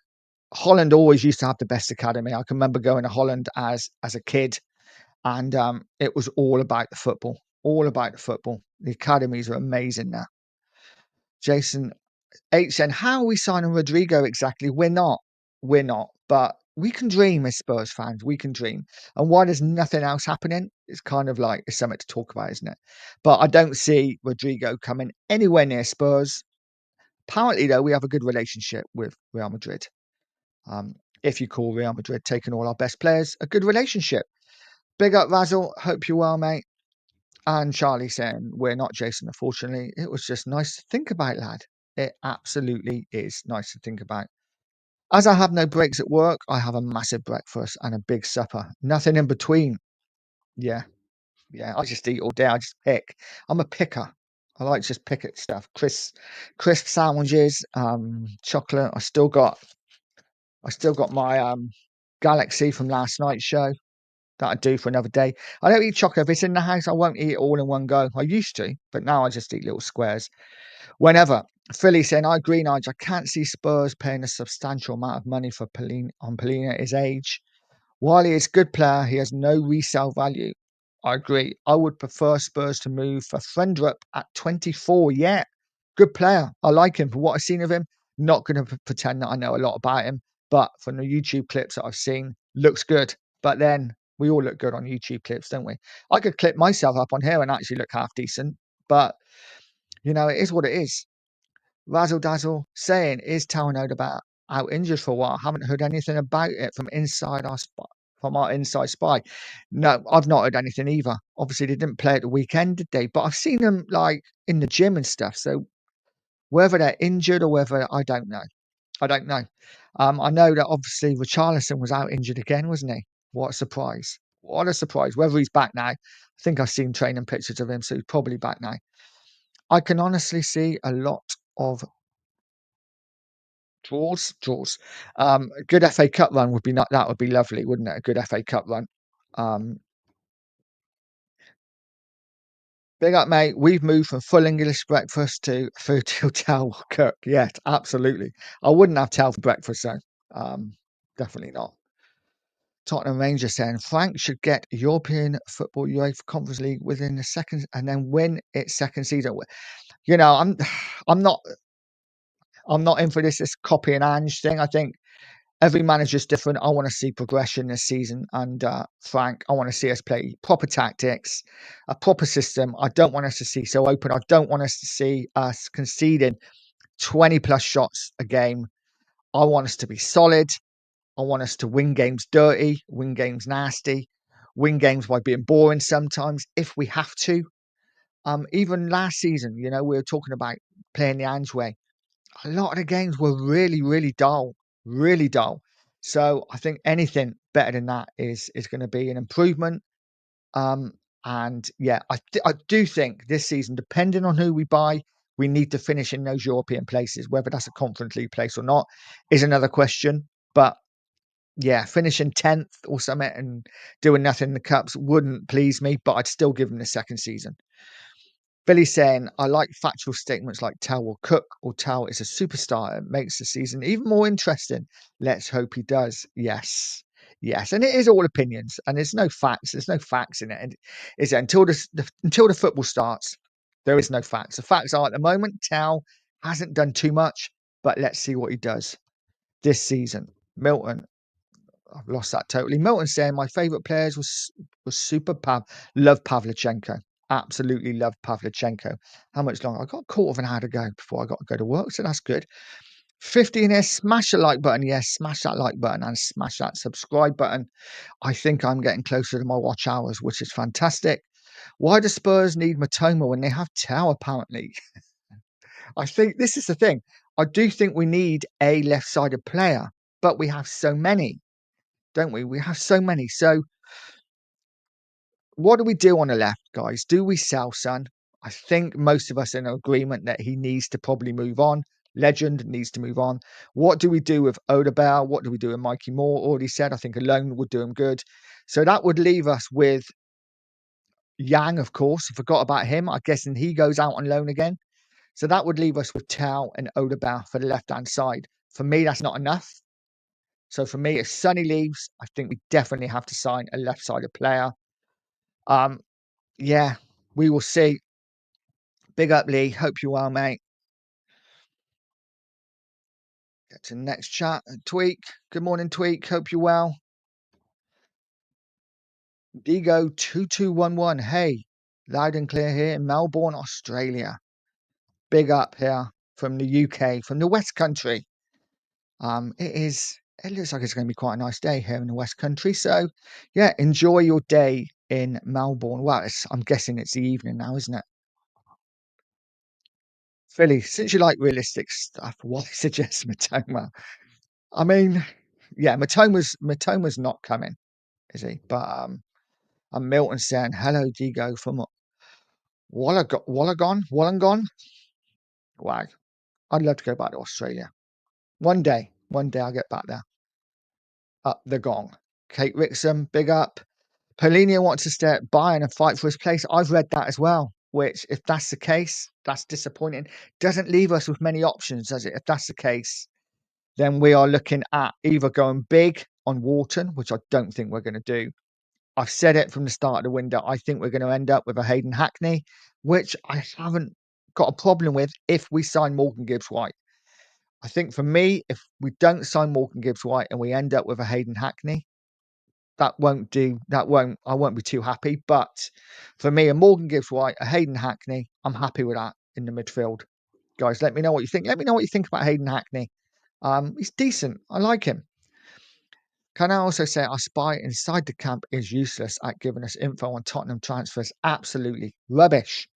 Holland always used to have the best academy. I can remember going to Holland as a kid, and it was all about the football. All about the football. The academies are amazing now. Jason H said, how are we signing Rodrigo exactly? We're not. We're not. But we can dream as Spurs fans. We can dream. And why there's nothing else happening, it's kind of like it's something to talk about, isn't it? But I don't see Rodrigo coming anywhere near Spurs. Apparently, though, we have a good relationship with Real Madrid. If you call Real Madrid taking all our best players, a good relationship. Big up, Razzle. Hope you're well, mate. And Charlie saying, we're not Jason, unfortunately. It was just nice to think about, lad. It absolutely is nice to think about. As I have no breaks at work, I have a massive breakfast and a big supper. Nothing in between. Yeah, yeah. I just eat all day. I just pick. I'm a picker. I like to just pick at stuff. Crisp sandwiches, chocolate. I still got my Galaxy from last night's show that I do for another day. I don't eat chocolate. If it's in the house, I won't eat it all in one go. I used to, but now I just eat little squares. Whenever. Philly saying, I agree, Nigel. I can't see Spurs paying a substantial amount of money for Polina at his age. While he is a good player, he has no resale value. I agree. I would prefer Spurs to move for Friendrup at 24. Yeah, good player. I like him for what I've seen of him. Not going to pretend that I know a lot about him, but from the YouTube clips that I've seen, looks good. But then we all look good on YouTube clips, don't we? I could clip myself up on here and actually look half decent, but you know, it is what it is. Razzle Dazzle saying, is Talnode about out injured for a while? Haven't heard anything about it from our inside spy. No, I've not heard anything either. Obviously, they didn't play at the weekend, did they? But I've seen them like in the gym and stuff. So whether they're injured or whether I don't know. I don't know. I know that obviously Richarlison was out injured again, wasn't he? What a surprise. What a surprise. Whether he's back now, I think I've seen training pictures of him, so he's probably back now. I can honestly see a lot of draws. A good FA Cup run would be that would be lovely, wouldn't it? A good FA Cup run. Um, Big up, mate. We've moved from full English breakfast to food to hotel cook. Yes, absolutely. I wouldn't have tell for breakfast though. Definitely not. Tottenham Rangers saying Frank should get European Football UEFA Conference League within the second and then win its second season. You know, I'm not in for this copy and Ange thing. I think Every manager's different. I want to see progression this season. And Frank, I want to see us play proper tactics, a proper system. I don't want us to see so open. I don't want us to see us conceding 20 plus shots a game. I want us to be solid. I want us to win games dirty, win games nasty, win games by being boring sometimes if we have to. Even last season, we were talking about playing the Ange way. A lot of the games were really, really dull, really dull. So I think anything better than that is going to be an improvement. Um, and yeah, I do think this season, depending on who we buy, we need to finish in those European places. Whether that's a Conference League place or not is another question. But yeah, finishing 10th or something and doing nothing in the cups wouldn't please me, but I'd still give him the second season. Billy's saying, I like factual statements like Tao will cook or Tao is a superstar. It makes the season even more interesting. Let's hope he does. Yes. Yes. And it is all opinions and there's no facts. There's no facts in it. And is it until the football starts, there is no facts. The facts are at the moment, Tao hasn't done too much, but let's see what he does this season. Milton, I've lost that totally. Milton saying my favourite players was super love Pavlyuchenko. Absolutely love Pavlyuchenko. How much longer? I got a quarter of an hour to go before I got to go to work, so that's good. 50 in here, smash the like button. Yes, smash that like button and smash that subscribe button. I think I'm getting closer to my watch hours, which is fantastic. Why do Spurs need Matoma when they have Tao, apparently? I think this is the thing. I do think we need a left-sided player, but we have so many, don't we? We have so many. So what do we do on the left, guys? Do we sell Son? I think most of us are in agreement that he needs to probably move on. Legend needs to move on. What do we do with Odabel? What do we do with Mikey Moore? Already said, I think a loan would do him good. So that would leave us with Yang, of course. I forgot about him. I guess and he goes out on loan again. So that would leave us with Tao and Odabel for the left-hand side. For me, that's not enough. So for me, if Sonny leaves, I think we definitely have to sign a left-sided player. Yeah, we will see. Big up, Lee. Hope you're well, mate. Get to the next chat. Tweak. Good morning, Tweak. Hope you're well. Digo2211. Hey, loud and clear here in Melbourne, Australia. Big up here from the UK, from the West Country. It looks like it's going to be quite a nice day here in the West Country. So, yeah, enjoy your day in Melbourne. Well, I'm guessing it's the evening now, isn't it? Philly, since you like realistic stuff, why suggest Matoma? I mean, yeah, Matoma's not coming, is he? But and Milton saying hello, Digo from Wollongong. Wow, I'd love to go back to Australia one day. One day I'll get back there. Up the gong. Kate Rixon, big up. Paulinho wants to stay at Bayern and fight for his place. I've read that as well. Which, if that's the case, that's disappointing. Doesn't leave us with many options, does it? If that's the case, then we are looking at either going big on Wharton, which I don't think we're going to do. I've said it from the start of the window. I think we're going to end up with a Hayden Hackney, which I haven't got a problem with if we sign Morgan Gibbs White. I think for me, if we don't sign Morgan Gibbs White and we end up with a Hayden Hackney, that won't do. I won't be too happy. But for me, a Morgan Gibbs White, a Hayden Hackney, I'm happy with that in the midfield. Guys, let me know what you think. Let me know what you think about Hayden Hackney. He's decent. I like him. Can I also say our spy inside the camp is useless at giving us info on Tottenham transfers? Absolutely rubbish.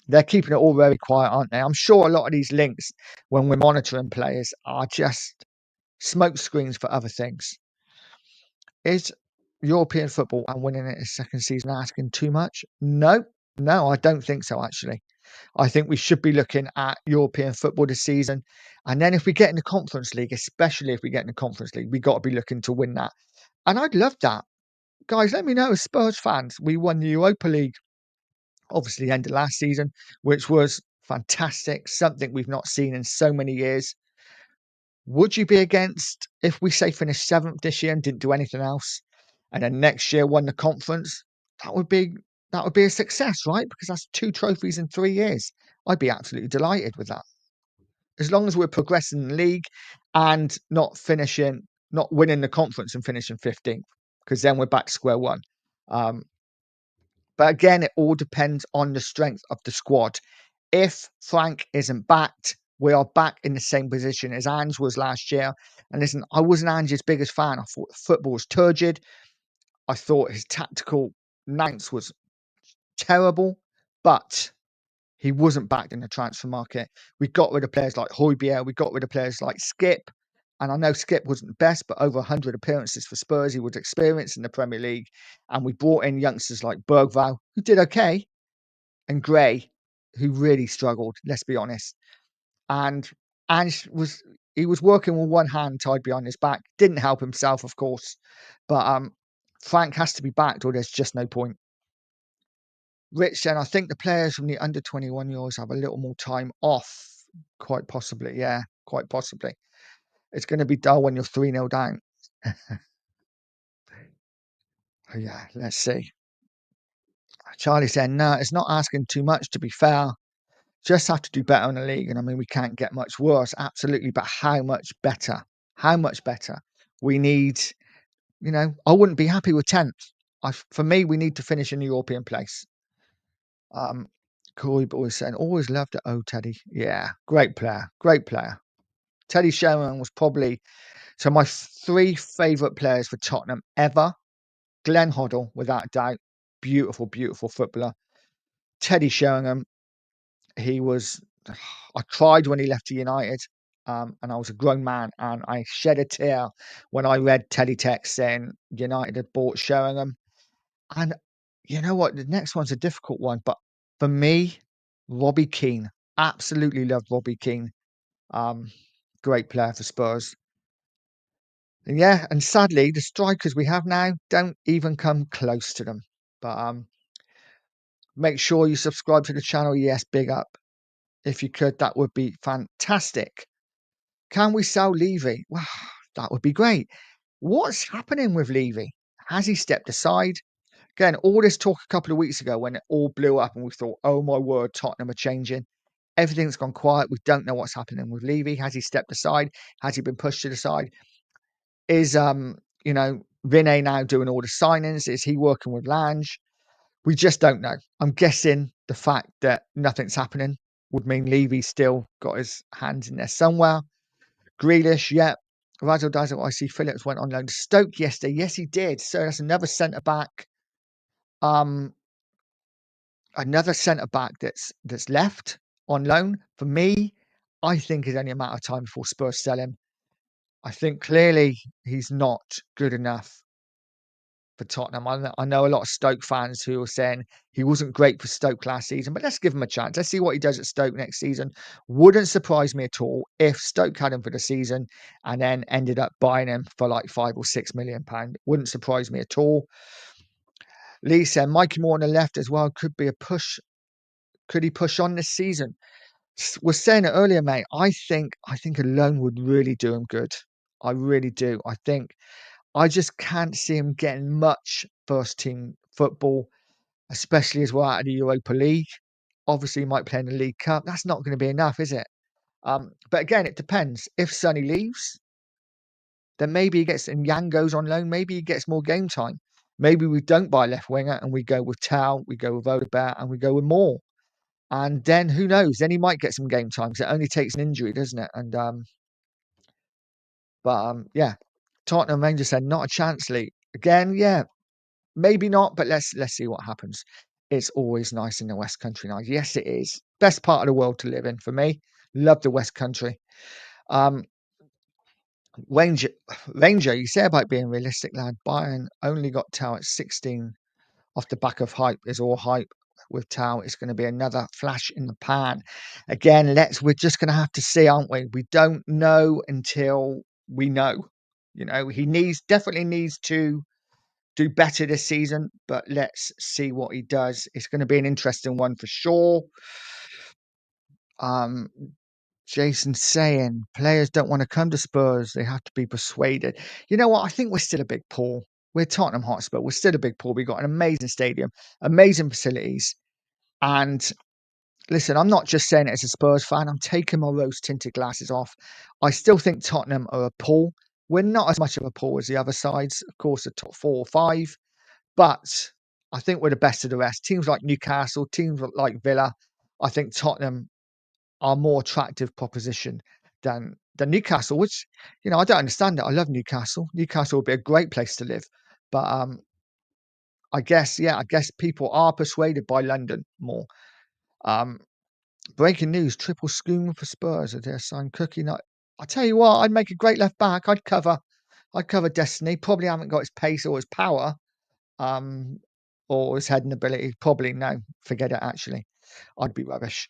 They're keeping it all very quiet, aren't they? I'm sure a lot of these links, when we're monitoring players, are just smoke screens for other things. Is European football and winning it a second season asking too much? No, I don't think so, actually. I think we should be looking at European football this season. And then if we get in the Conference League, especially if we get in the Conference League, we got to be looking to win that. And I'd love that. Guys, let me know as Spurs fans. We won the Europa League, obviously, the end of last season, which was fantastic. Something we've not seen in so many years. Would you be against if we say finished 7th this year and didn't do anything else? And then next year won the conference? That would be a success, right? Because that's 2 trophies in 3 years. I'd be absolutely delighted with that. as long as we're progressing in the league and not winning the conference and finishing 15th, because then we're back to square one. But again, it all depends on the strength of the squad. If Frank isn't backed, we are back in the same position as Ange was last year. And listen, I wasn't Ange's biggest fan. I thought football was turgid. I thought his tactical nance was terrible, but he wasn't backed in the transfer market. We got rid of players like Højbjerg. We got rid of players like Skip. And I know Skip wasn't the best, but over 100 appearances for Spurs. He was experienced in the Premier League. And we brought in youngsters like Bergvall, who did okay, and Gray, who really struggled, let's be honest. And Ange was working with one hand tied behind his back. Didn't help himself, of course. But Frank has to be backed or there's just no point. Rich, then I think the players from the under 21 Euros have a little more time off. Quite possibly, yeah, quite possibly. It's going to be dull when you're 3-0 down. Yeah, let's see. Charlie said, no, it's not asking too much, to be fair. Just have to do better in the league. And I mean, we can't get much worse, absolutely. But how much better? How much better? We need, I wouldn't be happy with 10th. For me, we need to finish in the European place. Corey Boy saying, always loved it. Oh, Teddy. Yeah, great player. Great player. Teddy Sheringham was probably, so my 3 favourite players for Tottenham ever. Glenn Hoddle, without a doubt. Beautiful, beautiful footballer. Teddy Sheringham, he was, I cried when he left to United. And I was a grown man and I shed a tear when I read Teddy text saying United had bought Sheringham. And you know what? The next one's a difficult one. But for me, Robbie Keane. Absolutely loved Robbie Keane. Great player for Spurs. And yeah, and sadly, the strikers we have now don't even come close to them. But make sure you subscribe to the channel. Yes, big up. If you could, that would be fantastic. Can we sell Levy? Wow, that would be great. What's happening with Levy? Has he stepped aside? Again, all this talk a couple of weeks ago when it all blew up and we thought, oh my word, Tottenham are changing. Everything's gone quiet. We don't know what's happening with Levy. Has he stepped aside? Has he been pushed to the side? Is Vinay now doing all the signings? Is he working with Lange? We just don't know. I'm guessing the fact that nothing's happening would mean Levy's still got his hands in there somewhere. Grealish, yeah. Razzle Dazzle, I see Phillips went on loan to Stoke yesterday. Yes, he did. So that's another centre back. Another centre back that's left on loan. For me, I think it's only a matter of time before Spurs sell him. I think clearly he's not good enough for Tottenham. I know a lot of Stoke fans who are saying he wasn't great for Stoke last season, but let's give him a chance. Let's see what he does at Stoke next season. Wouldn't surprise me at all if Stoke had him for the season and then ended up buying him for like £5 or £6 million. Wouldn't surprise me at all. Lee said Mikey Moore on the left as well could be a push. Could he push on this season? Was saying it earlier, mate. I think a loan would really do him good. I really do. I just can't see him getting much first team football, especially as we're out of the Europa League. Obviously, he might play in the League Cup. That's not going to be enough, is it? But again, it depends. If Sonny leaves, then maybe he gets and Yang goes on loan. Maybe he gets more game time. Maybe we don't buy left winger and we go with Tau, we go with Odegaard, and we go with Moore. And then who knows? Then he might get some game time because it only takes an injury, doesn't it? And yeah, Tottenham Rangers said not a chance, Lee. Again, yeah, maybe not, but let's see what happens. It's always nice in the West Country now. Yes, it is. Best part of the world to live in for me. Love the West Country. Ranger, you say about being realistic, lad. Bayern only got Tau at 16 off the back of hype. Is all hype with Tau. It's going to be another flash in the pan. Again, we're just going to have to see, aren't we? We don't know until we know. He definitely needs to do better this season, but let's see what he does. It's going to be an interesting one for sure. Jason saying players don't want to come to Spurs. They have to be persuaded. You know what? I think we're still a big pool. We're Tottenham Hotspur. We're still a big pool. We've got an amazing stadium, amazing facilities. And listen, I'm not just saying it as a Spurs fan. I'm taking my rose-tinted glasses off. I still think Tottenham are a pull. We're not as much of a pull as the other sides, of course, the top 4 or 5, but I think we're the best of the rest. Teams like Newcastle, teams like Villa, I think Tottenham are more attractive proposition than Newcastle, which, I don't understand it. I love Newcastle. Newcastle would be a great place to live. But I guess people are persuaded by London more. Um, Breaking news: triple schoon for Spurs. Are their sign Cookie? Not. I tell you what, I'd make a great left back. I'd cover Destiny. Probably haven't got his pace or his power, um, or his heading ability. Probably no. Forget it. Actually, I'd be rubbish.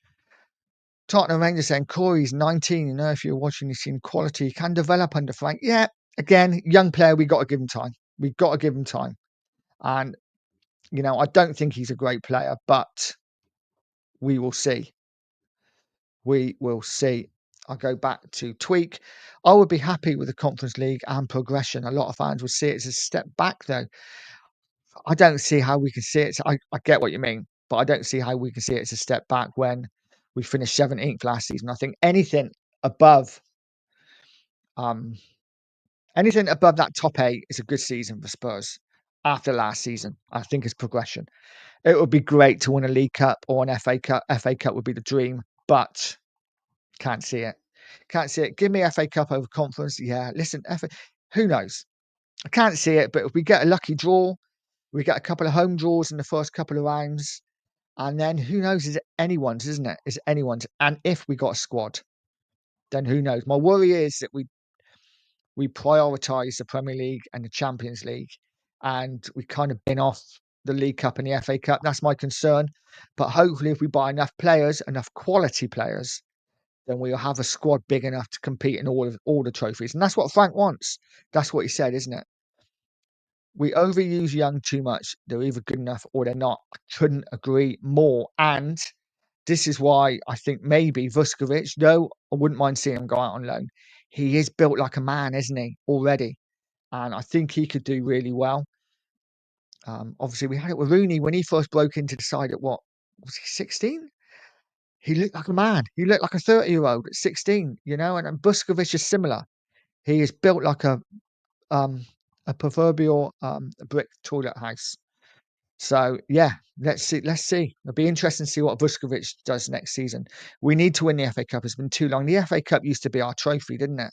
Tottenham Rangers saying Corey's 19. If you're watching, you've seen quality. He can develop under Frank. Yeah, again, young player. We got to give him time. We got to give him time. And I don't think he's a great player, but we will see. We will see. I'll go back to Tweak. I would be happy with the Conference League and progression. A lot of fans would see it as a step back, though. I don't see how we can see it. I get what you mean, but I don't see how we can see it as a step back when we finished 17th last season. I think above um, anything above that top 8 is a good season for Spurs. After last season, I think is progression. It would be great to win a League Cup or an FA Cup. FA Cup would be the dream, but can't see it. Can't see it. Give me FA Cup over conference. Yeah, listen, who knows? I can't see it, but if we get a lucky draw, we get a couple of home draws in the first couple of rounds, and then who knows? Is it anyone's, isn't it? Is anyone's? And if we got a squad, then who knows? My worry is that we prioritise the Premier League and the Champions League, and we kind of bin off the League Cup and the FA Cup. That's my concern. But hopefully, if we buy enough players, enough quality players, then we'll have a squad big enough to compete in all the trophies. And that's what Frank wants. That's what he said, isn't it? We overuse young too much. They're either good enough or they're not. I couldn't agree more. And this is why I think maybe Vuskovic, though I wouldn't mind seeing him go out on loan. He is built like a man, isn't he, already? And I think he could do really well. Obviously, we had it with Rooney when he first broke into the side at what? Was he 16? He looked like a man. He looked like a 30-year-old at 16, and Vuskovic is similar. He is built like a proverbial brick toilet house. So yeah, let's see. It'll be interesting to see what Vuskovic does next season. We need to win the FA Cup. It's been too long. The FA Cup used to be our trophy, didn't it?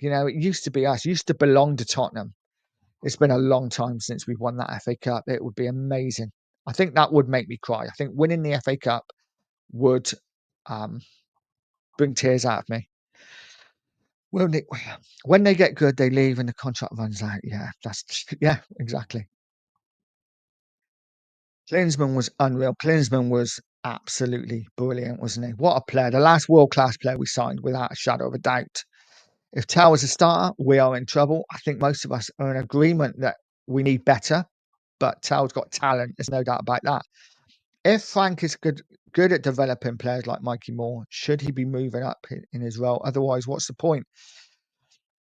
It used to be us. It used to belong to Tottenham. It's been a long time since we've won that FA Cup. It would be amazing. I think that would make me cry. I think winning the FA Cup would bring tears out of me. When they get good, they leave and the contract runs out. Yeah, exactly. Klinsmann was unreal. Klinsmann was absolutely brilliant, wasn't he? What a player. The last world-class player we signed, without a shadow of a doubt. If Towers a starter, we are in trouble. I think most of us are in agreement that we need better, but Towers got talent. There's no doubt about that. If Frank is good at developing players like Mikey Moore, should he be moving up in his role? Otherwise, what's the point?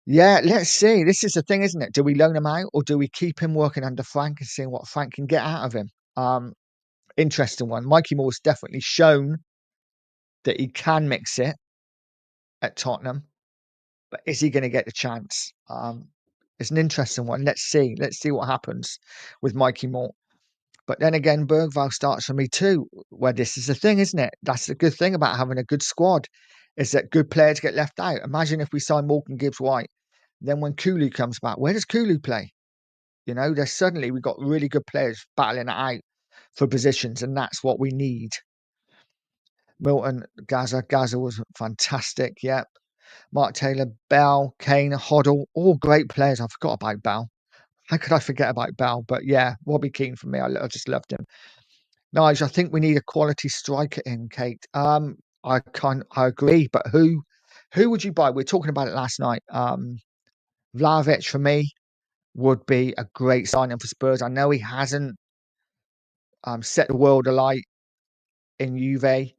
Yeah, let's see. This is the thing, isn't it? Do we loan him out or do we keep him working under Frank and seeing what Frank can get out of him? Interesting one. Mikey Moore's definitely shown that he can mix it at Tottenham, but is he going to get the chance? It's an interesting one. Let's see. Let's see what happens with Mikey Moore. But then again, Bergvall starts for me too, where this is the thing, isn't it? That's the good thing about having a good squad, is that good players get left out. Imagine if we sign Morgan Gibbs-White, then when Kulu comes back, where does Kulu play? There's suddenly we've got really good players battling it out for positions, and that's what we need. Milton, Gaza was fantastic. Yep. Mark Taylor, Bell, Kane, Hoddle, all great players. I forgot about Bell. How could I forget about Bell? But yeah, Robbie Keane for me. I just loved him. Nigel, I think we need a quality striker in, Kate. I agree, but who would you buy? We were talking about it last night. Vlahovic for me would be a great signing for Spurs. I know he hasn't set the world alight in Juve,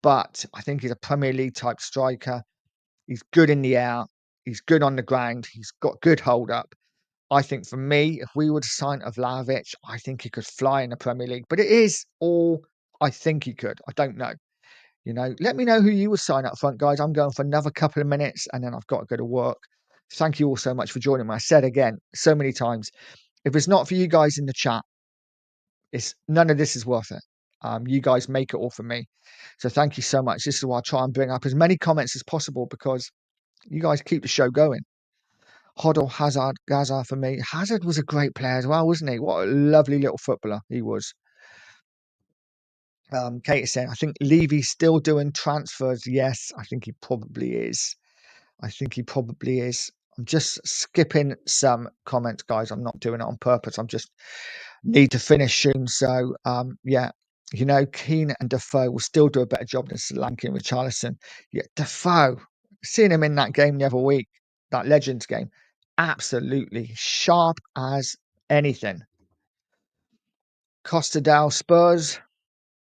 but I think he's a Premier League type striker. He's good in the air. He's good on the ground. He's got good hold up. I think for me, if we were to sign a Vlahovic, I think he could fly in the Premier League. But it is all I think he could. I don't know. Let me know who you would sign up front, guys. I'm going for another couple of minutes and then I've got to go to work. Thank you all so much for joining me. I said again so many times, if it's not for you guys in the chat, it's none of this is worth it. You guys make it all for me. So thank you so much. This is why I try and bring up as many comments as possible because you guys keep the show going. Hoddle, Hazard, Gaza for me. Hazard was a great player as well, wasn't he? What a lovely little footballer he was. Kate is saying, I think Levy's still doing transfers. Yes, I think he probably is. I think he probably is. I'm just skipping some comments, guys. I'm not doing it on purpose. I'm just need to finish soon. So, yeah, Keane and Defoe will still do a better job than Solanke and Richarlison. Yeah, Defoe, seeing him in that game the other week, that Legends game, absolutely sharp as anything. Costa del Spurs,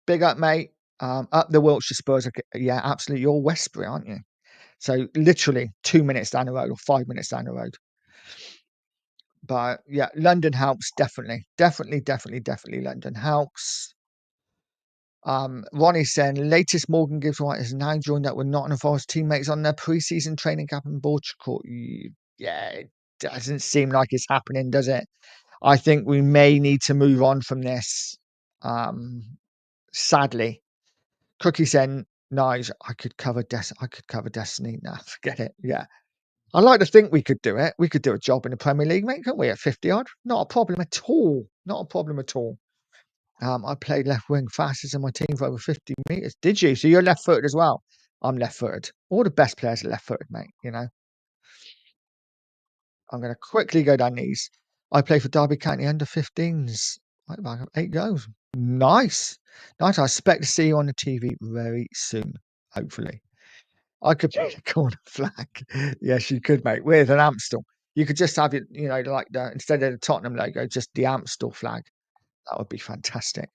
big up, mate. Up the Wiltshire Spurs. Yeah, absolutely. You're Westbury, aren't you? So literally 2 minutes down the road or 5 minutes down the road. But yeah, London helps definitely. Definitely London helps. Ronnie saying latest Morgan Gibbs White has now joined up with Nottingham Forest teammates on their pre-season training camp in Portugal. Yeah, it doesn't seem like it's happening, does it? I think we may need to move on from this. Sadly. Cookie saying, nice, I could cover Destiny. Nah, forget it. Yeah. I like to think we could do it. We could do a job in the Premier League, mate, couldn't we, at 50 odd? Not a problem at all. Not a problem at all. I played left wing fastest in my team for over 50 meters. Did you? So you're left footed as well. I'm left footed. All the best players are left footed, mate. I'm going to quickly go down these. I play for Derby County under 15s. Right back up 8 goals. Nice. Nice. I expect to see you on the TV very soon, hopefully. I could play the corner flag. Yes, you could, mate, with an Amstel. You could just have it, like instead of the Tottenham logo, just the Amstel flag. That would be fantastic.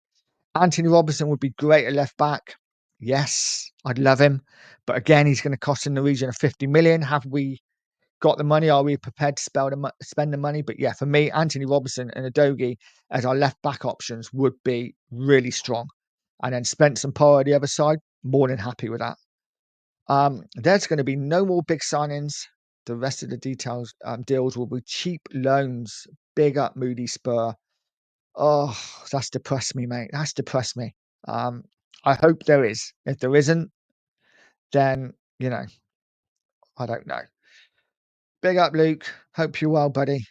Anthony Robertson would be great at left back. Yes, I'd love him. But again, he's going to cost in the region of 50 million. Have we got the money? Are we prepared to spend the money? But yeah, for me, Anthony Robertson and Adogi as our left back options would be really strong. And then Spence and Power the other side, more than happy with that. There's going to be no more big signings. The rest of the deals will be cheap loans. Big up Moody Spur. Oh, that's depressed me, mate. That's depressed me. I hope there is. If there isn't, then, I don't know. Big up, Luke. Hope you're well, buddy.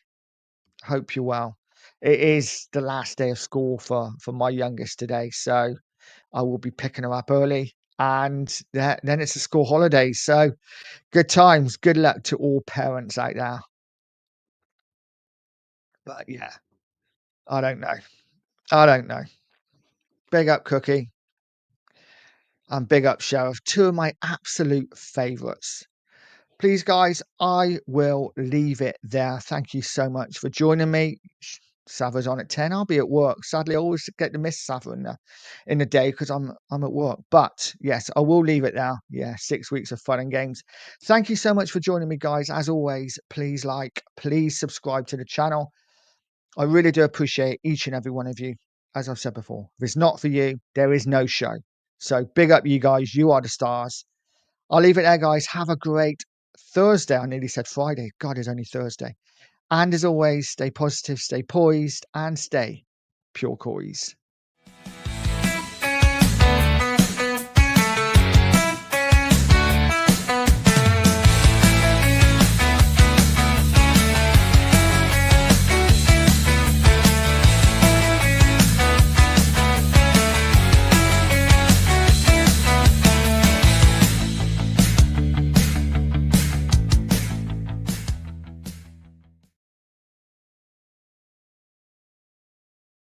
Hope you're well. It is the last day of school for my youngest today, so I will be picking her up early. And then it's a school holiday. So good times. Good luck to all parents out there. But yeah, I don't know. I don't know. Big up Cookie and big up Sheriff. Two of my absolute favourites. Please, guys, I will leave it there. Thank you so much for joining me. Sava's on at 10. I'll be at work. Sadly, I always get to miss Sava in the day because I'm at work. But yes, I will leave it there. Yeah, 6 weeks of fun and games. Thank you so much for joining me, guys. As always, please please subscribe to the channel. I really do appreciate each and every one of you. As I've said before, if it's not for you, there is no show. So big up you guys. You are the stars. I'll leave it there, guys. Have a great Thursday. I nearly said Friday. God, it's only Thursday. And as always, stay positive, stay poised, and stay Pure Coys.